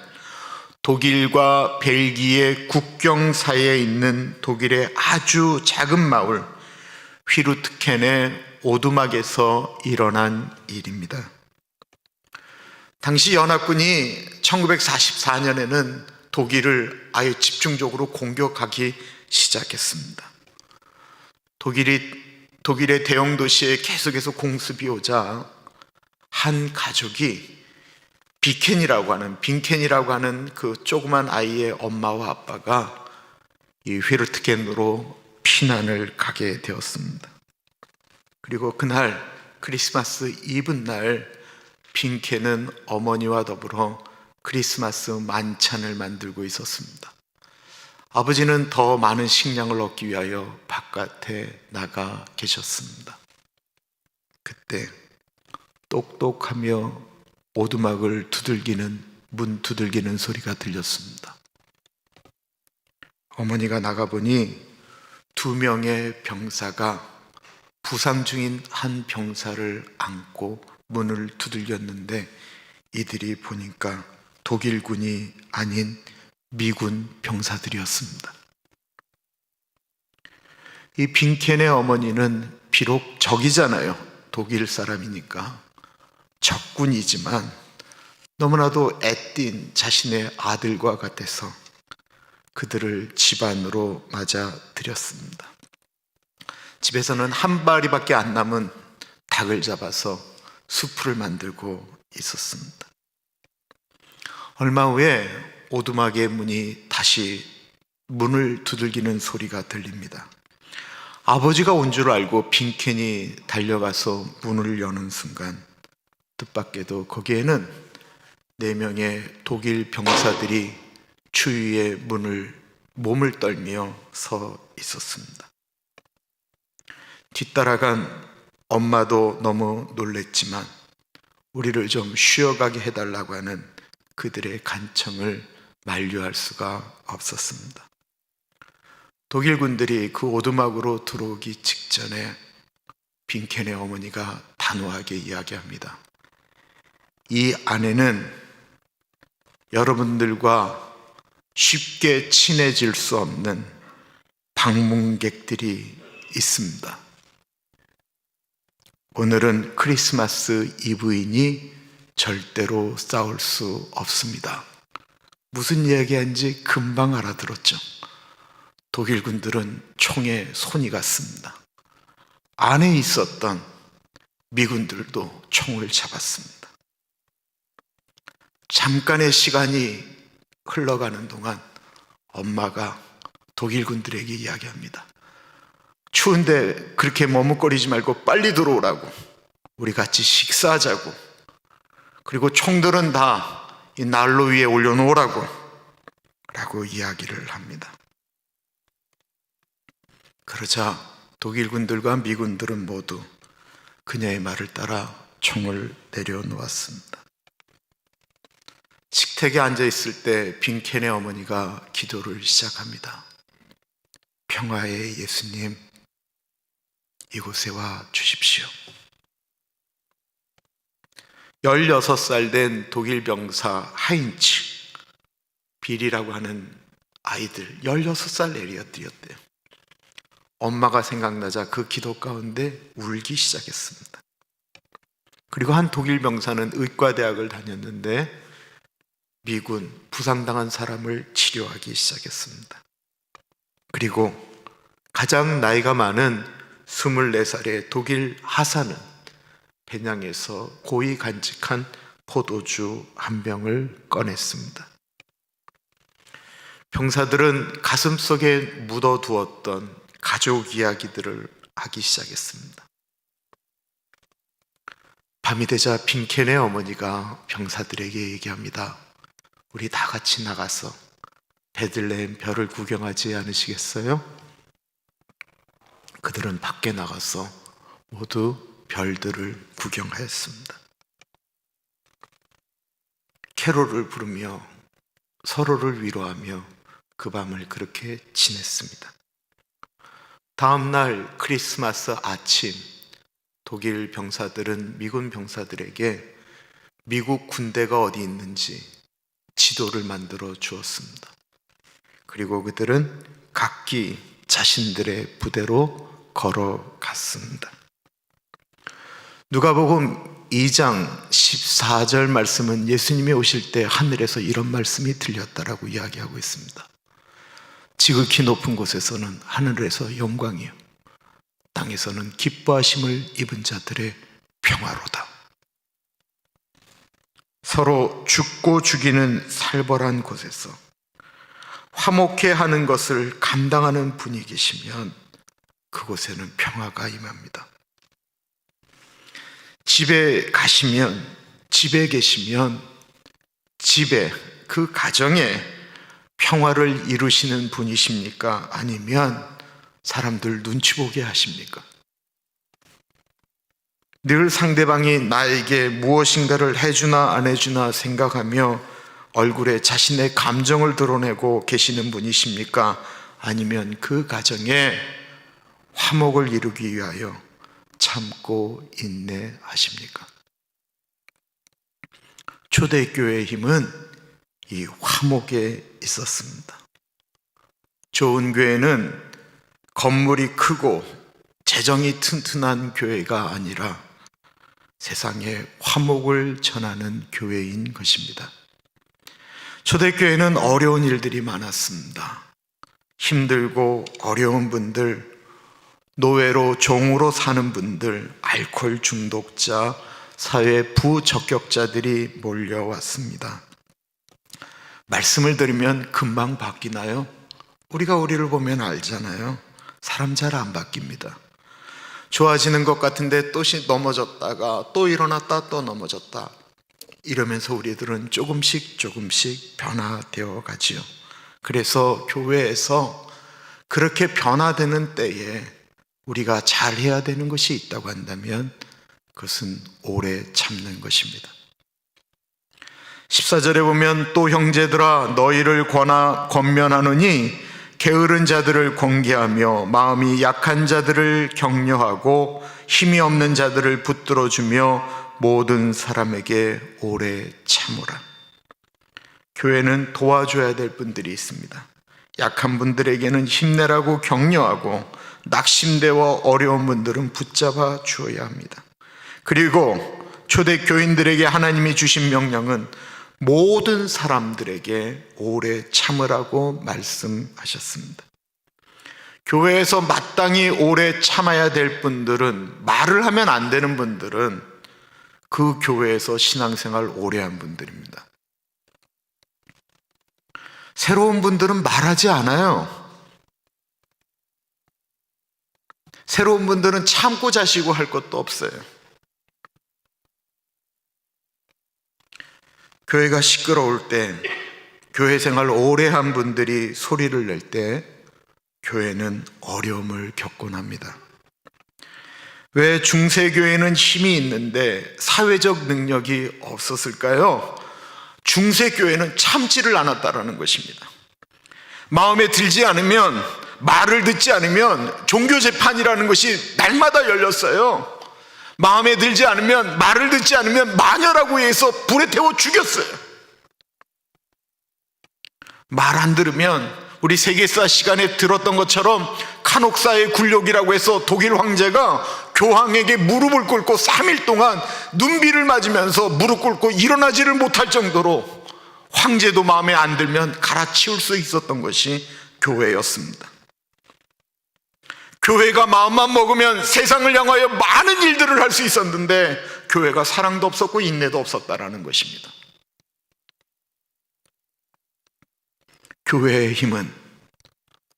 독일과 벨기에 국경 사이에 있는 독일의 아주 작은 마을 휘루트켄의 오두막에서 일어난 일입니다. 당시 연합군이 1944년에는 독일을 아예 집중적으로 공격하기 시작했습니다. 독일의 대형 도시에 계속해서 공습이 오자 한 가족이 빈켄이라고 하는 그 조그만 아이의 엄마와 아빠가 이 휘르트겐으로 피난을 가게 되었습니다. 그리고 그날 크리스마스 이브날 빈켄은 어머니와 더불어 크리스마스 만찬을 만들고 있었습니다. 아버지는 더 많은 식량을 얻기 위하여 바깥에 나가 계셨습니다. 그때 똑똑하며 오두막을 문 두들기는 소리가 들렸습니다. 어머니가 나가보니 2명의 병사가 부상 중인 한 병사를 안고 문을 두들겼는데 이들이 보니까 독일군이 아닌 미군 병사들이었습니다. 이 빈켄의 어머니는 비록 적이잖아요. 독일 사람이니까 적군이지만 너무나도 애띤 자신의 아들과 같아서 그들을 집안으로 맞아들였습니다. 집에서는 한 마리밖에 안 남은 닭을 잡아서 수프를 만들고 있었습니다. 얼마 후에 오두막의 문이 다시 문을 두들기는 소리가 들립니다. 아버지가 온 줄 알고 빈켄이 달려가서 문을 여는 순간 뜻밖에도 거기에는 4명의 독일 병사들이 주위의 몸을 떨며 서 있었습니다. 뒤따라간 엄마도 너무 놀랬지만 우리를 좀 쉬어가게 해달라고 하는 그들의 간청을 만류할 수가 없었습니다. 독일 군들이 그 오두막으로 들어오기 직전에 빈켄의 어머니가 단호하게 이야기합니다. 이 안에는 여러분들과 쉽게 친해질 수 없는 방문객들이 있습니다. 오늘은 크리스마스 이브이니 절대로 싸울 수 없습니다. 무슨 이야기인지 금방 알아들었죠. 독일 군들은 총에 손이 갔습니다. 안에 있었던 미군들도 총을 잡았습니다. 잠깐의 시간이 흘러가는 동안 엄마가 독일 군들에게 이야기합니다. 추운데 그렇게 머뭇거리지 말고 빨리 들어오라고, 우리 같이 식사하자고, 그리고 총들은 다 이 난로 위에 올려놓으라고 라고 이야기를 합니다. 그러자 독일 군들과 미군들은 모두 그녀의 말을 따라 총을 내려놓았습니다. 식탁에 앉아 있을 때 빈켄의 어머니가 기도를 시작합니다. 평화의 예수님, 이곳에 와 주십시오. 16살 된 독일 병사 하인츠, 빌이라고 하는 아이들 16살 애리였대요. 엄마가 생각나자 그 기도 가운데 울기 시작했습니다. 그리고 한 독일 병사는 의과대학을 다녔는데 미군 부상당한 사람을 치료하기 시작했습니다. 그리고 가장 나이가 많은 24살의 독일 하사는 배낭에서 고이 간직한 포도주 한 병을 꺼냈습니다. 병사들은 가슴속에 묻어두었던 가족 이야기들을 하기 시작했습니다. 밤이 되자 빈켄의 어머니가 병사들에게 얘기합니다. 우리 다 같이 나가서 베들레헴 별을 구경하지 않으시겠어요? 그들은 밖에 나가서 모두 별들을 구경하였습니다. 캐롤을 부르며 서로를 위로하며 그 밤을 그렇게 지냈습니다. 다음 날 크리스마스 아침, 독일 병사들은 미군 병사들에게 미국 군대가 어디 있는지 지도를 만들어 주었습니다. 그리고 그들은 각기 자신들의 부대로 걸어갔습니다. 누가복음 2장 14절 말씀은 예수님이 오실 때 하늘에서 이런 말씀이 들렸다라고 이야기하고 있습니다. 지극히 높은 곳에서는 하늘에서 영광이요, 땅에서는 기뻐하심을 입은 자들의 평화로다. 서로 죽고 죽이는 살벌한 곳에서 화목해 하는 것을 감당하는 분이 계시면 그곳에는 평화가 임합니다. 집에 가시면, 집에 계시면 집에, 그 가정에 평화를 이루시는 분이십니까? 아니면 사람들 눈치 보게 하십니까? 늘 상대방이 나에게 무엇인가를 해주나 안 해주나 생각하며 얼굴에 자신의 감정을 드러내고 계시는 분이십니까? 아니면 그 가정에 화목을 이루기 위하여 참고 인내하십니까? 초대교회의 힘은 이 화목에 있었습니다. 좋은 교회는 건물이 크고 재정이 튼튼한 교회가 아니라 세상에 화목을 전하는 교회인 것입니다. 초대교회는 어려운 일들이 많았습니다. 힘들고 어려운 분들, 노예로 종으로 사는 분들, 알코올 중독자, 사회 부적격자들이 몰려왔습니다. 말씀을 들으면 금방 바뀌나요? 우리가 우리를 보면 알잖아요. 사람 잘 안 바뀝니다. 좋아지는 것 같은데 또 넘어졌다가 또 일어났다 또 넘어졌다. 이러면서 우리들은 조금씩 변화되어 가지요. 그래서 교회에서 그렇게 변화되는 때에 우리가 잘해야 되는 것이 있다고 한다면 그것은 오래 참는 것입니다. 14절에 보면 또 형제들아 너희를 권면하노니 게으른 자들을 공개하며 마음이 약한 자들을 격려하고 힘이 없는 자들을 붙들어주며 모든 사람에게 오래 참으라. 교회는 도와줘야 될 분들이 있습니다. 약한 분들에게는 힘내라고 격려하고 낙심되어 어려운 분들은 붙잡아 주어야 합니다. 그리고 초대교인들에게 하나님이 주신 명령은 모든 사람들에게 오래 참으라고 말씀하셨습니다. 교회에서 마땅히 오래 참아야 될 분들은, 말을 하면 안 되는 분들은 그 교회에서 신앙생활 오래 한 분들입니다. 새로운 분들은 말하지 않아요. 새로운 분들은 참고 자시고 할 것도 없어요. 교회가 시끄러울 때, 교회 생활 오래 한 분들이 소리를 낼 때 교회는 어려움을 겪곤 합니다. 왜 중세교회는 힘이 있는데 사회적 능력이 없었을까요? 중세교회는 참지를 않았다라는 것입니다. 마음에 들지 않으면, 말을 듣지 않으면 종교재판이라는 것이 날마다 열렸어요. 마음에 들지 않으면, 말을 듣지 않으면 마녀라고 해서 불에 태워 죽였어요. 말 안 들으면, 우리 세계사 시간에 들었던 것처럼 카녹사의 굴욕이라고 해서 독일 황제가 교황에게 무릎을 꿇고 3일 동안 눈비를 맞으면서 무릎 꿇고 일어나지를 못할 정도로 황제도 마음에 안 들면 갈아치울 수 있었던 것이 교회였습니다. 교회가 마음만 먹으면 세상을 향하여 많은 일들을 할 수 있었는데 교회가 사랑도 없었고 인내도 없었다라는 것입니다. 교회의 힘은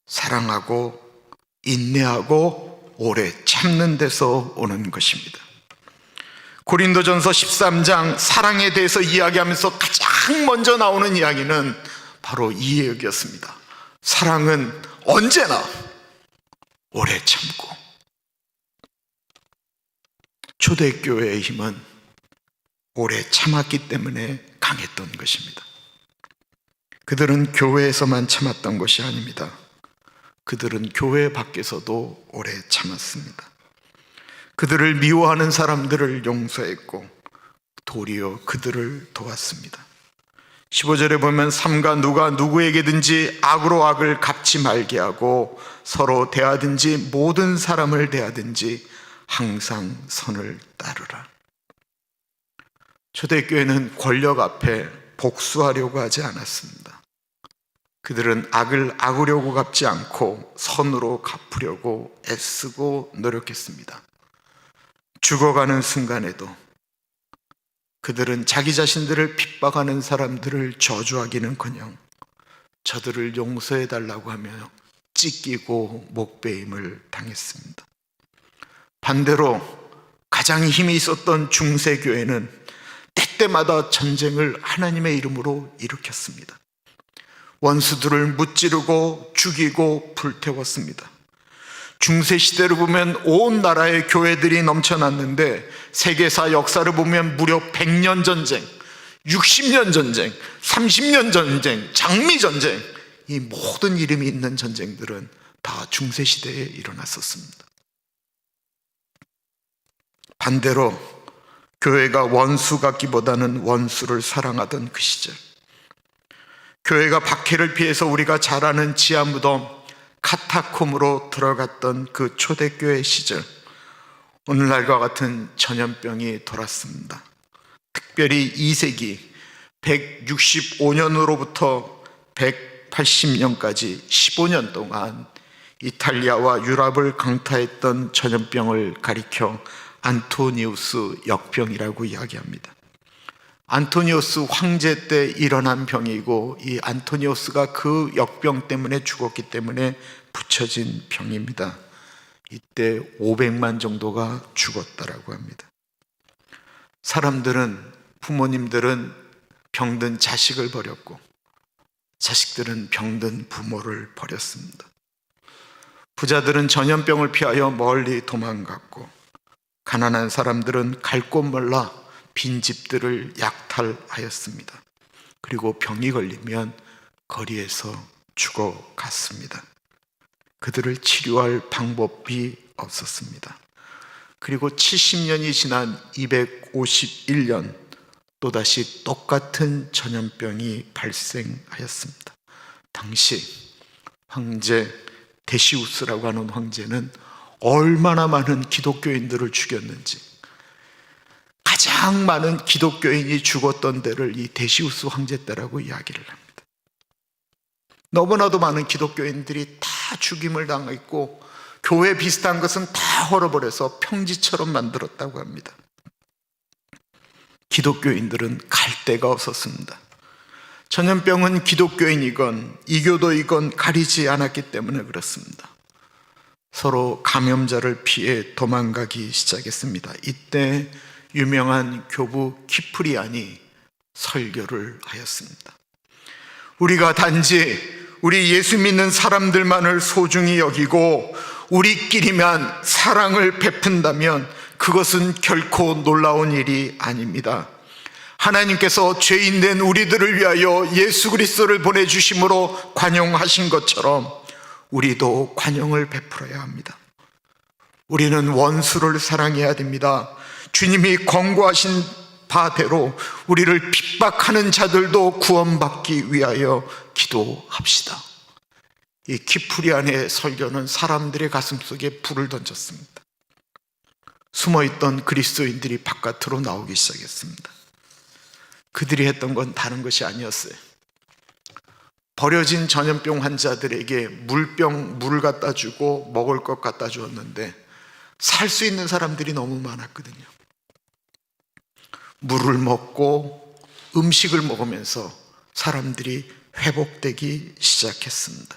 사랑하고 인내하고 오래 참는 데서 오는 것입니다. 고린도전서 13장 사랑에 대해서 이야기하면서 가장 먼저 나오는 이야기는 바로 이 얘기였습니다. 사랑은 언제나 오래 참고. 초대교회의 힘은 오래 참았기 때문에 강했던 것입니다. 그들은 교회에서만 참았던 것이 아닙니다. 그들은 교회 밖에서도 오래 참았습니다. 그들을 미워하는 사람들을 용서했고 도리어 그들을 도왔습니다. 15절에 보면 삼가 누가 누구에게든지 악으로 악을 갚지 말게 하고 서로 대하든지 모든 사람을 대하든지 항상 선을 따르라. 초대교회는 권력 앞에 복수하려고 하지 않았습니다. 그들은 악을 악으려고 갚지 않고 선으로 갚으려고 애쓰고 노력했습니다. 죽어가는 순간에도 그들은 자기 자신들을 핍박하는 사람들을 저주하기는커녕 저들을 용서해달라고 하며 찢기고 목베임을 당했습니다. 반대로 가장 힘이 있었던 중세교회는 때때마다 전쟁을 하나님의 이름으로 일으켰습니다. 원수들을 무찌르고 죽이고 불태웠습니다. 중세시대를 보면 온 나라에 교회들이 넘쳐났는데 세계사 역사를 보면 무려 100년 전쟁, 60년 전쟁, 30년 전쟁, 장미전쟁, 이 모든 이름이 있는 전쟁들은 다 중세시대에 일어났었습니다. 반대로 교회가 원수 같기보다는 원수를 사랑하던 그 시절, 교회가 박해를 피해서 우리가 잘 아는 지하무덤 카타콤으로 들어갔던 그 초대교회 시절, 오늘날과 같은 전염병이 돌았습니다. 특별히 2세기 165년으로부터 180년까지 15년 동안 이탈리아와 유럽을 강타했던 전염병을 가리켜 안토니우스 역병이라고 이야기합니다. 안토니우스 황제 때 일어난 병이고 이 안토니우스가 그 역병 때문에 죽었기 때문에 붙여진 병입니다. 이때 500만 정도가 죽었다라고 합니다. 사람들은 부모님들은 병든 자식을 버렸고 자식들은 병든 부모를 버렸습니다. 부자들은 전염병을 피하여 멀리 도망갔고 가난한 사람들은 갈 곳 몰라 빈집들을 약탈하였습니다. 그리고 병이 걸리면 거리에서 죽어갔습니다. 그들을 치료할 방법이 없었습니다. 그리고 70년이 지난 251년 또다시 똑같은 전염병이 발생하였습니다. 당시 황제 데시우스라고 하는 황제는 얼마나 많은 기독교인들을 죽였는지, 가장 많은 기독교인이 죽었던 때를 이 데시우스 황제 때라고 이야기를 합니다. 너무나도 많은 기독교인들이 다 죽임을 당했고 교회 비슷한 것은 다 헐어버려서 평지처럼 만들었다고 합니다. 기독교인들은 갈 데가 없었습니다. 전염병은 기독교인이건 이교도이건 가리지 않았기 때문에 그렇습니다. 서로 감염자를 피해 도망가기 시작했습니다. 이때 유명한 교부 키프리안이 설교를 하였습니다. 우리가 단지 우리 예수 믿는 사람들만을 소중히 여기고 우리끼리만 사랑을 베푼다면 그것은 결코 놀라운 일이 아닙니다. 하나님께서 죄인된 우리들을 위하여 예수 그리스도를 보내주심으로 관용하신 것처럼 우리도 관용을 베풀어야 합니다. 우리는 원수를 사랑해야 됩니다. 주님이 권고하신 바대로 우리를 핍박하는 자들도 구원받기 위하여 기도합시다. 이 키프리안의 설교는 사람들의 가슴속에 불을 던졌습니다. 숨어있던 그리스도인들이 바깥으로 나오기 시작했습니다. 그들이 했던 건 다른 것이 아니었어요. 버려진 전염병 환자들에게 물을 갖다 주고 먹을 것 갖다 주었는데 살 수 있는 사람들이 너무 많았거든요. 물을 먹고 음식을 먹으면서 사람들이 회복되기 시작했습니다.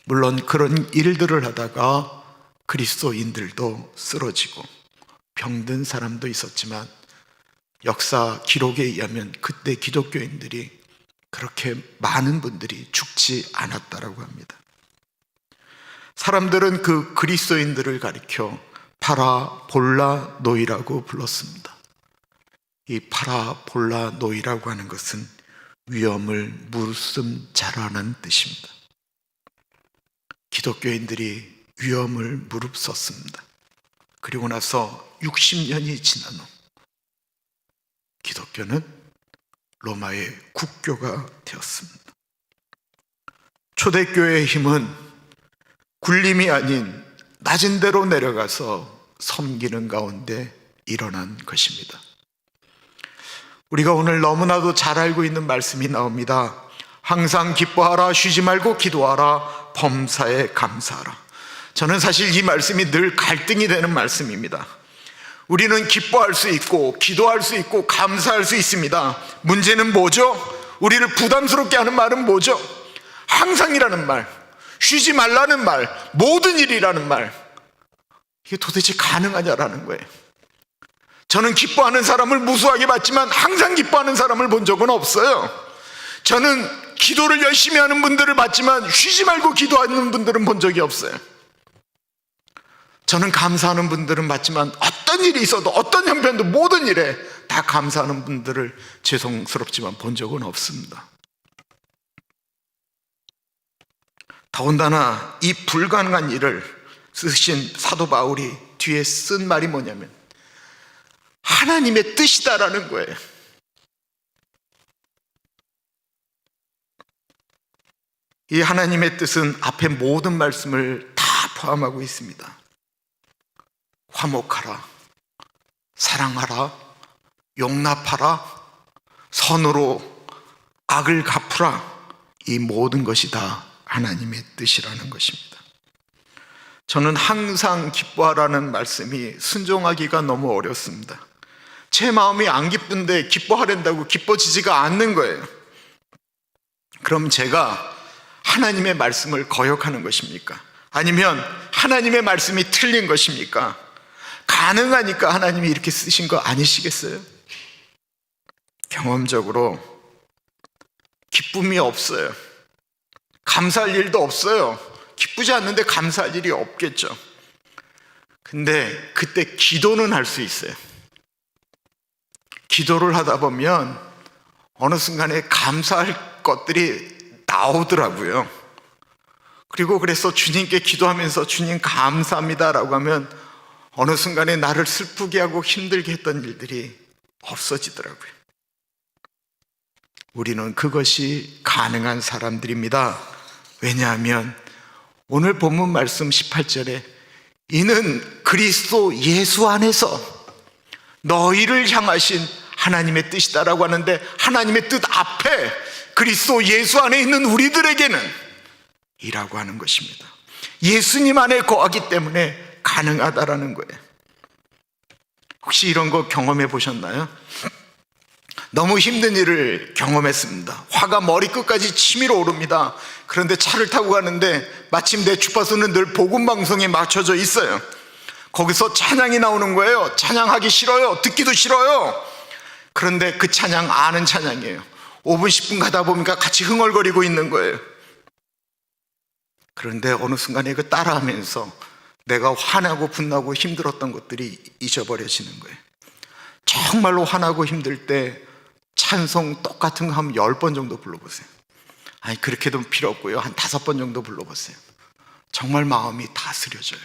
물론 그런 일들을 하다가 그리스도인들도 쓰러지고 병든 사람도 있었지만 역사 기록에 의하면 그때 기독교인들이 그렇게 많은 분들이 죽지 않았다라고 합니다. 사람들은 그 그리스도인들을 가리켜 파라볼라노이라고 불렀습니다. 이 파라볼라노이라고 하는 것은 위험을 무릅쓴 자라는 뜻입니다. 기독교인들이 위험을 무릅썼습니다. 그리고 나서 60년이 지난 후 기독교는 로마의 국교가 되었습니다. 초대교회의 힘은 굴림이 아닌 낮은 데로 내려가서 섬기는 가운데 일어난 것입니다. 우리가 오늘 너무나도 잘 알고 있는 말씀이 나옵니다. 항상 기뻐하라, 쉬지 말고 기도하라, 범사에 감사하라. 저는 사실 이 말씀이 늘 갈등이 되는 말씀입니다. 우리는 기뻐할 수 있고 기도할 수 있고 감사할 수 있습니다. 문제는 뭐죠? 우리를 부담스럽게 하는 말은 뭐죠? 항상이라는 말, 쉬지 말라는 말, 모든 일이라는 말, 이게 도대체 가능하냐라는 거예요. 저는 기뻐하는 사람을 무수하게 봤지만 항상 기뻐하는 사람을 본 적은 없어요. 저는 기도를 열심히 하는 분들을 봤지만 쉬지 말고 기도하는 분들은 본 적이 없어요. 저는 감사하는 분들은 봤지만 어떤 일이 있어도 어떤 형편도 모든 일에 다 감사하는 분들을 죄송스럽지만 본 적은 없습니다. 더군다나 이 불가능한 일을 쓰신 사도 바울이 뒤에 쓴 말이 뭐냐면 하나님의 뜻이다라는 거예요. 이 하나님의 뜻은 앞에 모든 말씀을 다 포함하고 있습니다. 화목하라, 사랑하라, 용납하라, 선으로 악을 갚으라, 이 모든 것이 다 하나님의 뜻이라는 것입니다. 저는 항상 기뻐하라는 말씀이 순종하기가 너무 어렵습니다. 제 마음이 안 기쁜데 기뻐하란다고 기뻐지지가 않는 거예요. 그럼 제가 하나님의 말씀을 거역하는 것입니까? 아니면 하나님의 말씀이 틀린 것입니까? 가능하니까 하나님이 이렇게 쓰신 거 아니시겠어요? 경험적으로 기쁨이 없어요. 감사할 일도 없어요. 기쁘지 않는데 감사할 일이 없겠죠. 근데 그때 기도는 할 수 있어요. 기도를 하다 보면 어느 순간에 감사할 것들이 나오더라고요. 그리고 그래서 주님께 기도하면서 주님 감사합니다라고 하면 어느 순간에 나를 슬프게 하고 힘들게 했던 일들이 없어지더라고요. 우리는 그것이 가능한 사람들입니다. 왜냐하면 오늘 본문 말씀 18절에 이는 그리스도 예수 안에서 너희를 향하신 하나님의 뜻이다라고 하는데, 하나님의 뜻 앞에 그리스도 예수 안에 있는 우리들에게는 이라고 하는 것입니다. 예수님 안에 거하기 때문에 가능하다라는 거예요. 혹시 이런 거 경험해 보셨나요? 너무 힘든 일을 경험했습니다. 화가 머리끝까지 치밀어 오릅니다. 그런데 차를 타고 가는데 마침 내 주파수는 늘 복음방송에 맞춰져 있어요. 거기서 찬양이 나오는 거예요. 찬양하기 싫어요. 듣기도 싫어요. 그런데 그 찬양 아는 찬양이에요. 5분 10분 가다 보니까 같이 흥얼거리고 있는 거예요. 그런데 어느 순간에 그 따라하면서 내가 화나고 분나고 힘들었던 것들이 잊어버려지는 거예요. 정말로 화나고 힘들 때 찬송 똑같은 거 하면 10번 정도 불러보세요. 아니 그렇게도 필요 없고요, 한 5번 정도 불러보세요. 정말 마음이 다스려져요.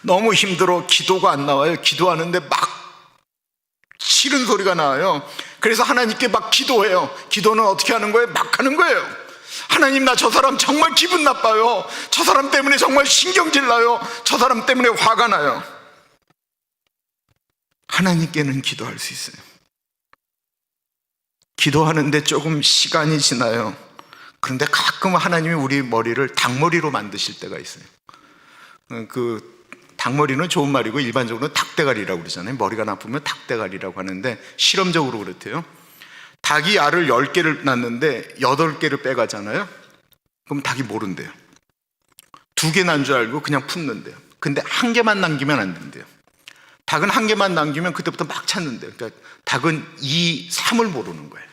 너무 힘들어 기도가 안 나와요. 기도하는데 막 싫은 소리가 나와요. 그래서 하나님께 막 기도해요. 기도는 어떻게 하는 거예요? 막 하는 거예요. 하나님, 나 저 사람 정말 기분 나빠요. 저 사람 때문에 정말 신경질 나요. 저 사람 때문에 화가 나요. 하나님께는 기도할 수 있어요. 기도하는데 조금 시간이 지나요. 그런데 가끔 하나님이 우리 머리를 닭머리로 만드실 때가 있어요. 그 닭머리는 좋은 말이고 일반적으로 닭대가리라고 그러잖아요. 머리가 나쁘면 닭대가리라고 하는데 실험적으로 그렇대요. 닭이 알을 10개를 낳는데 8개를 빼가잖아요. 그럼 닭이 모른대요. 2개 난 줄 알고 그냥 품는데요. 근데 1개만 남기면 안 된대요. 닭은 1개만 남기면 그때부터 막 찾는데요. 그러니까 닭은 2, 3을 모르는 거예요.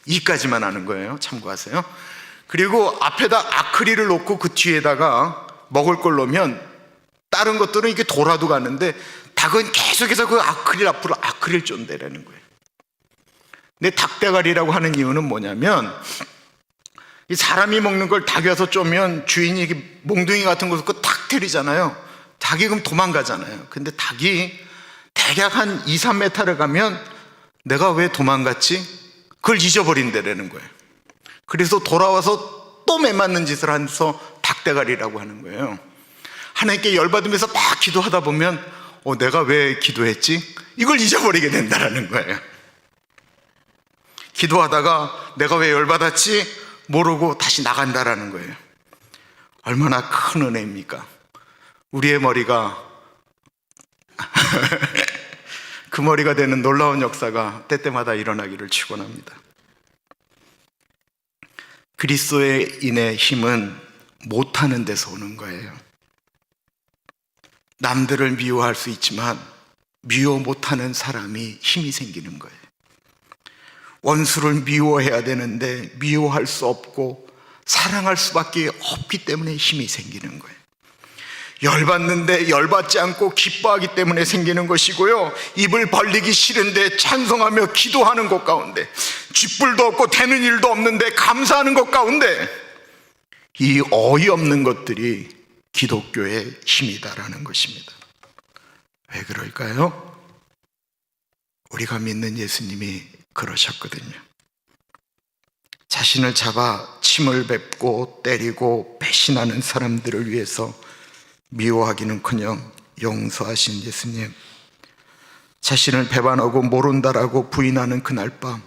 2까지만 아는 거예요. 참고하세요. 그리고 앞에다 아크릴을 놓고 그 뒤에다가 먹을 걸 놓으면 다른 것들은 이렇게 돌아도 가는데 닭은 계속해서 그 아크릴 앞으로 아크릴 쫀대라는 거예요. 근데 닭대가리라고 하는 이유는 뭐냐면, 이 사람이 먹는 걸 닭이 와서 쪼면 주인이 이렇게 몽둥이 같은 것을 탁 때리잖아요. 닭이 그럼 도망가잖아요. 근데 닭이 대략 한 2, 3m를 가면 내가 왜 도망갔지? 그걸 잊어버린다라는 거예요. 그래서 돌아와서 또 매맞는 짓을 해서 닭대가리라고 하는 거예요. 하나님께 열받으면서 막 기도하다 보면 내가 왜 기도했지? 이걸 잊어버리게 된다는 거예요. 기도하다가 내가 왜 열받았지? 모르고 다시 나간다라는 거예요. 얼마나 큰 은혜입니까? 우리의 머리가 그 머리가 되는 놀라운 역사가 때때마다 일어나기를 축원합니다. 그리스도의 인의 힘은 못하는 데서 오는 거예요. 남들을 미워할 수 있지만 미워 못하는 사람이 힘이 생기는 거예요. 원수를 미워해야 되는데 미워할 수 없고 사랑할 수밖에 없기 때문에 힘이 생기는 거예요. 열받는데 열받지 않고 기뻐하기 때문에 생기는 것이고요, 입을 벌리기 싫은데 찬송하며 기도하는 것 가운데, 쥐뿔도 없고 되는 일도 없는데 감사하는 것 가운데, 이 어이없는 것들이 기독교의 힘이다라는 것입니다. 왜 그럴까요? 우리가 믿는 예수님이 그러셨거든요. 자신을 잡아 침을 뱉고 때리고 배신하는 사람들을 위해서 미워하기는커녕 용서하신 예수님, 자신을 배반하고 모른다라고 부인하는 그날 밤,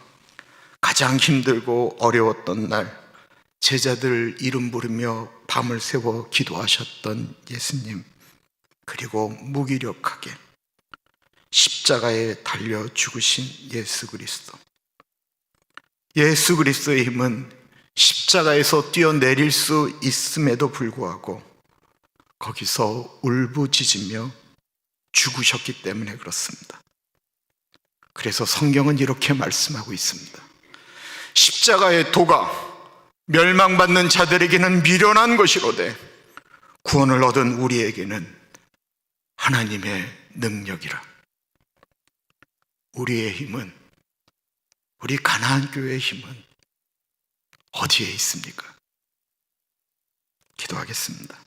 가장 힘들고 어려웠던 날 제자들 이름 부르며 밤을 새워 기도하셨던 예수님, 그리고 무기력하게 십자가에 달려 죽으신 예수 그리스도. 예수 그리스도의 힘은 십자가에서 뛰어내릴 수 있음에도 불구하고 거기서 울부짖으며 죽으셨기 때문에 그렇습니다. 그래서 성경은 이렇게 말씀하고 있습니다. 십자가의 도가 멸망받는 자들에게는 미련한 것이로되 구원을 얻은 우리에게는 하나님의 능력이라. 우리의 힘은, 우리 가나안 교회의 힘은 어디에 있습니까? 기도하겠습니다.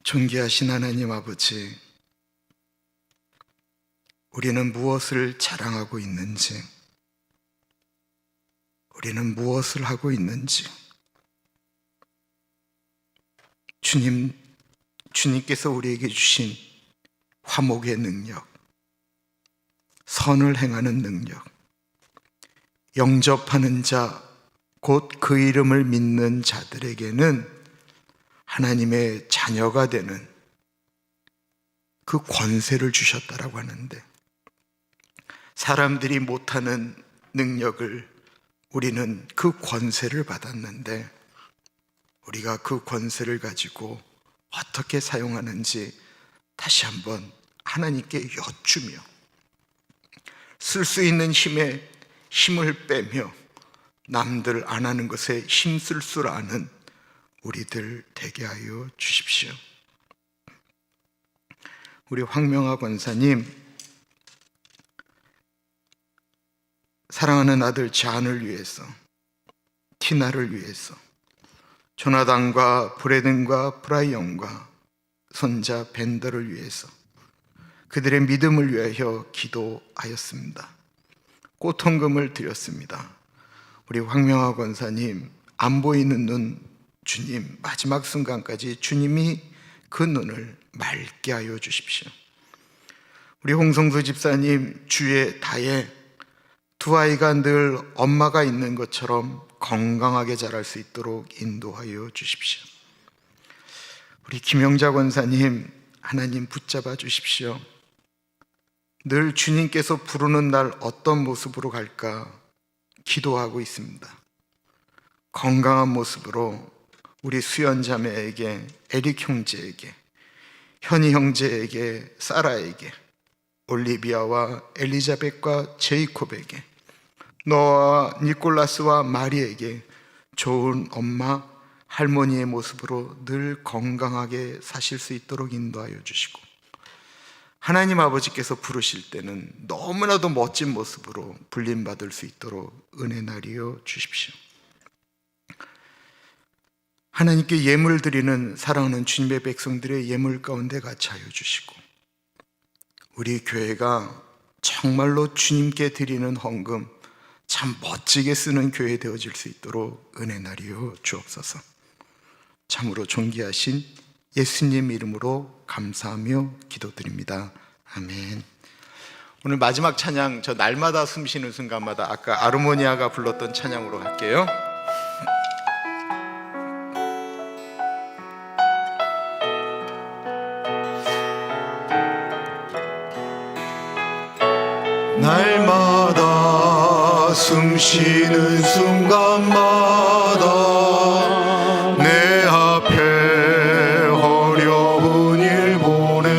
존귀하신 하나님 아버지, 우리는 무엇을 자랑하고 있는지, 우리는 무엇을 하고 있는지, 주님께서 우리에게 주신 화목의 능력, 선을 행하는 능력, 영접하는 자, 곧 그 이름을 믿는 자들에게는 하나님의 자녀가 되는 그 권세를 주셨다라고 하는데, 사람들이 못하는 능력을 우리는 그 권세를 받았는데, 우리가 그 권세를 가지고 어떻게 사용하는지 다시 한번 하나님께 여쭈며, 쓸 수 있는 힘에 힘을 빼며 남들 안 하는 것에 힘쓸 줄 아는 우리들 되게 하여 주십시오. 우리 황명하 권사님, 사랑하는 아들 잔을 위해서, 티나를 위해서, 조나단과 브레든과 브라이언과 손자 벤더를 위해서, 그들의 믿음을 위하여 기도하였습니다. 꽃헌금을 드렸습니다. 우리 황명하 권사님, 안 보이는 눈, 주님, 마지막 순간까지 주님이 그 눈을 맑게 하여 주십시오. 우리 홍성수 집사님, 주의 다에 두 아이가 늘 엄마가 있는 것처럼 건강하게 자랄 수 있도록 인도하여 주십시오. 우리 김영자 권사님, 하나님 붙잡아 주십시오. 늘 주님께서 부르는 날 어떤 모습으로 갈까 기도하고 있습니다. 건강한 모습으로 우리 수연 자매에게, 에릭 형제에게, 현희 형제에게, 사라에게, 올리비아와 엘리자벳과 제이콥에게, 노아와 니콜라스와 마리에게 좋은 엄마, 할머니의 모습으로 늘 건강하게 사실 수 있도록 인도하여 주시고, 하나님 아버지께서 부르실 때는 너무나도 멋진 모습으로 불림받을 수 있도록 은혜 나리여 주십시오. 하나님께 예물 드리는 사랑하는 주님의 백성들의 예물 가운데 같이 하여 주시고, 우리 교회가 정말로 주님께 드리는 헌금 참 멋지게 쓰는 교회 되어질 수 있도록 은혜 나리여 주옵소서. 참으로 존귀하신 예수님 이름으로 감사하며 기도드립니다. 아멘. 오늘 마지막 찬양, 저 날마다 숨쉬는 순간마다 아까 아르모니아가 불렀던 찬양으로 갈게요. 날마다 숨쉬는 순간마다 내 앞에 어려운 일 보내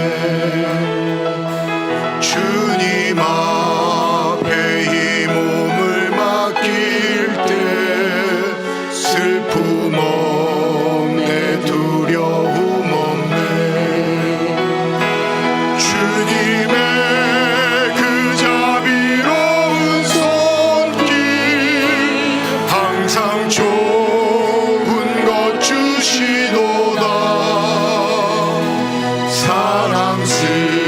주님 앞에 이 몸을 맡길 때 슬픔 없네, 두려움 없네. 주님의 항상 좋은 것 주시도다. 사랑스레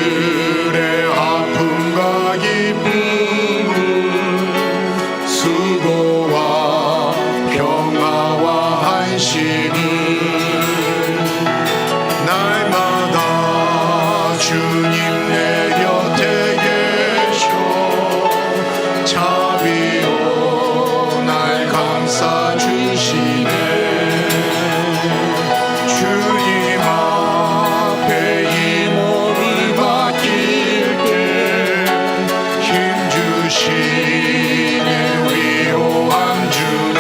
아픔과 기쁨, 수고와 평화와 안식을 날마다 주님 내 곁에 계셔 자비로 날 감싸주시네. 주님 앞에 이 몸을 맡길게 힘주시네, 위로함 주네.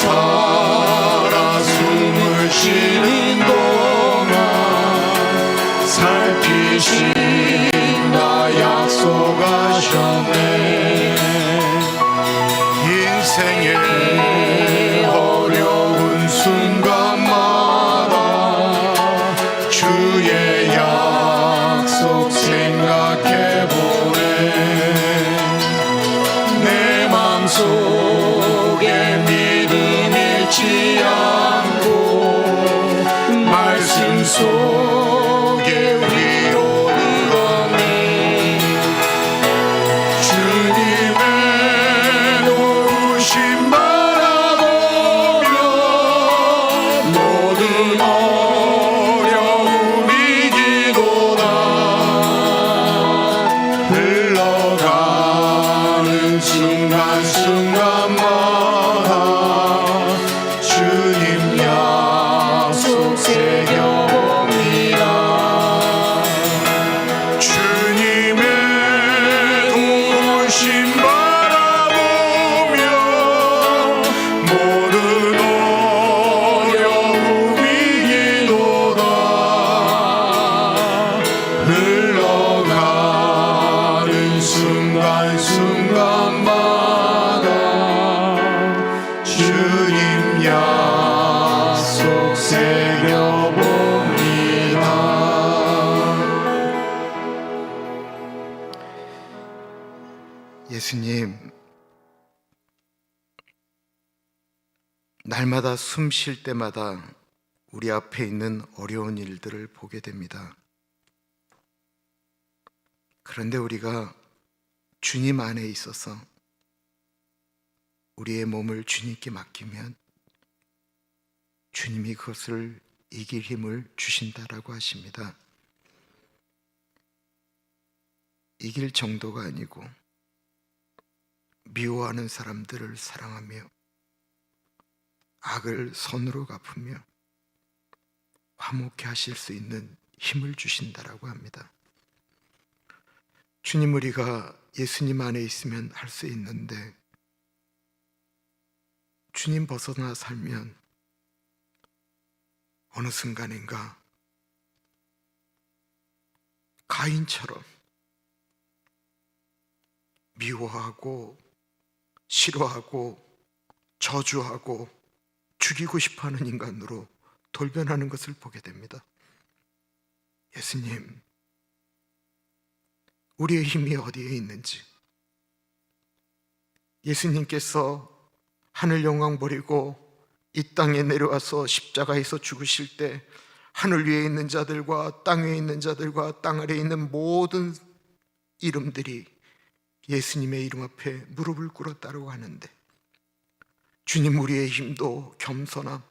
살아 숨을 쉬는 동안 살피신다 약속하셨네. 인생의 어려운 순간마다 주의 약속 생각해보네. 내 맘속에 믿음 잃지 않고 말씀 속에 위로를 얻네. 주님의 도우심 바라보며 모든 어려움 이기도다. 흘러가는 순간순간마다 주님 약속 새겨봅니다. 주님의 도우심 바라보며 모든 어려움 이기도다. 흘러가는 순간순간마다 주님 약속 새겨봅니다. 예수님, 날마다 숨 쉴 때마다 우리 앞에 있는 어려운 일들을 보게 됩니다. 그런데 우리가 주님 안에 있어서 우리의 몸을 주님께 맡기면 주님이 그것을 이길 힘을 주신다라고 하십니다. 이길 정도가 아니고 미워하는 사람들을 사랑하며 악을 선으로 갚으며 화목케 하실 수 있는 힘을 주신다라고 합니다. 주님, 우리가 예수님 안에 있으면 할 수 있는데 주님 벗어나 살면 어느 순간인가 가인처럼 미워하고 싫어하고 저주하고 죽이고 싶어하는 인간으로 돌변하는 것을 보게 됩니다. 예수님, 우리의 힘이 어디에 있는지, 예수님께서 하늘 영광 버리고 이 땅에 내려와서 십자가에서 죽으실 때 하늘 위에 있는 자들과 땅 위에 있는 자들과 땅 아래에 있는 모든 이름들이 예수님의 이름 앞에 무릎을 꿇었다고 하는데, 주님, 우리의 힘도 겸손함,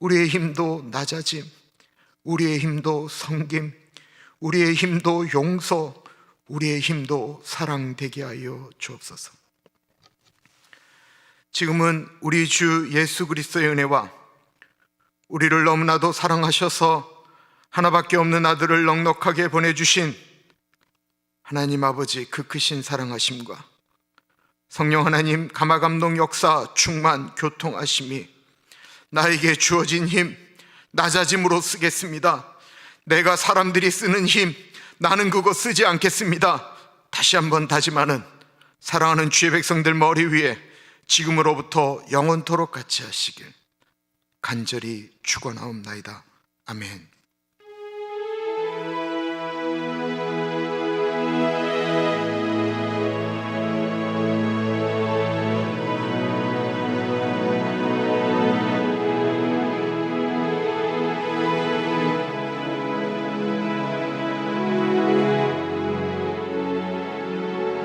우리의 힘도 낮아짐, 우리의 힘도 섬김, 우리의 힘도 용서, 우리의 힘도 사랑되게 하여 주옵소서. 지금은 우리 주 예수 그리스도의 은혜와 우리를 너무나도 사랑하셔서 하나밖에 없는 아들을 넉넉하게 보내주신 하나님 아버지 그 크신 사랑하심과 성령 하나님 감화감동 역사 충만 교통하심이 나에게 주어진 힘 낮아짐으로 쓰겠습니다. 내가 사람들이 쓰는 힘 나는 그거 쓰지 않겠습니다. 다시 한번 다짐하는 사랑하는 주의 백성들 머리 위에 지금으로부터 영원토록 같이 하시길 간절히 축원하옵나이다. 아멘.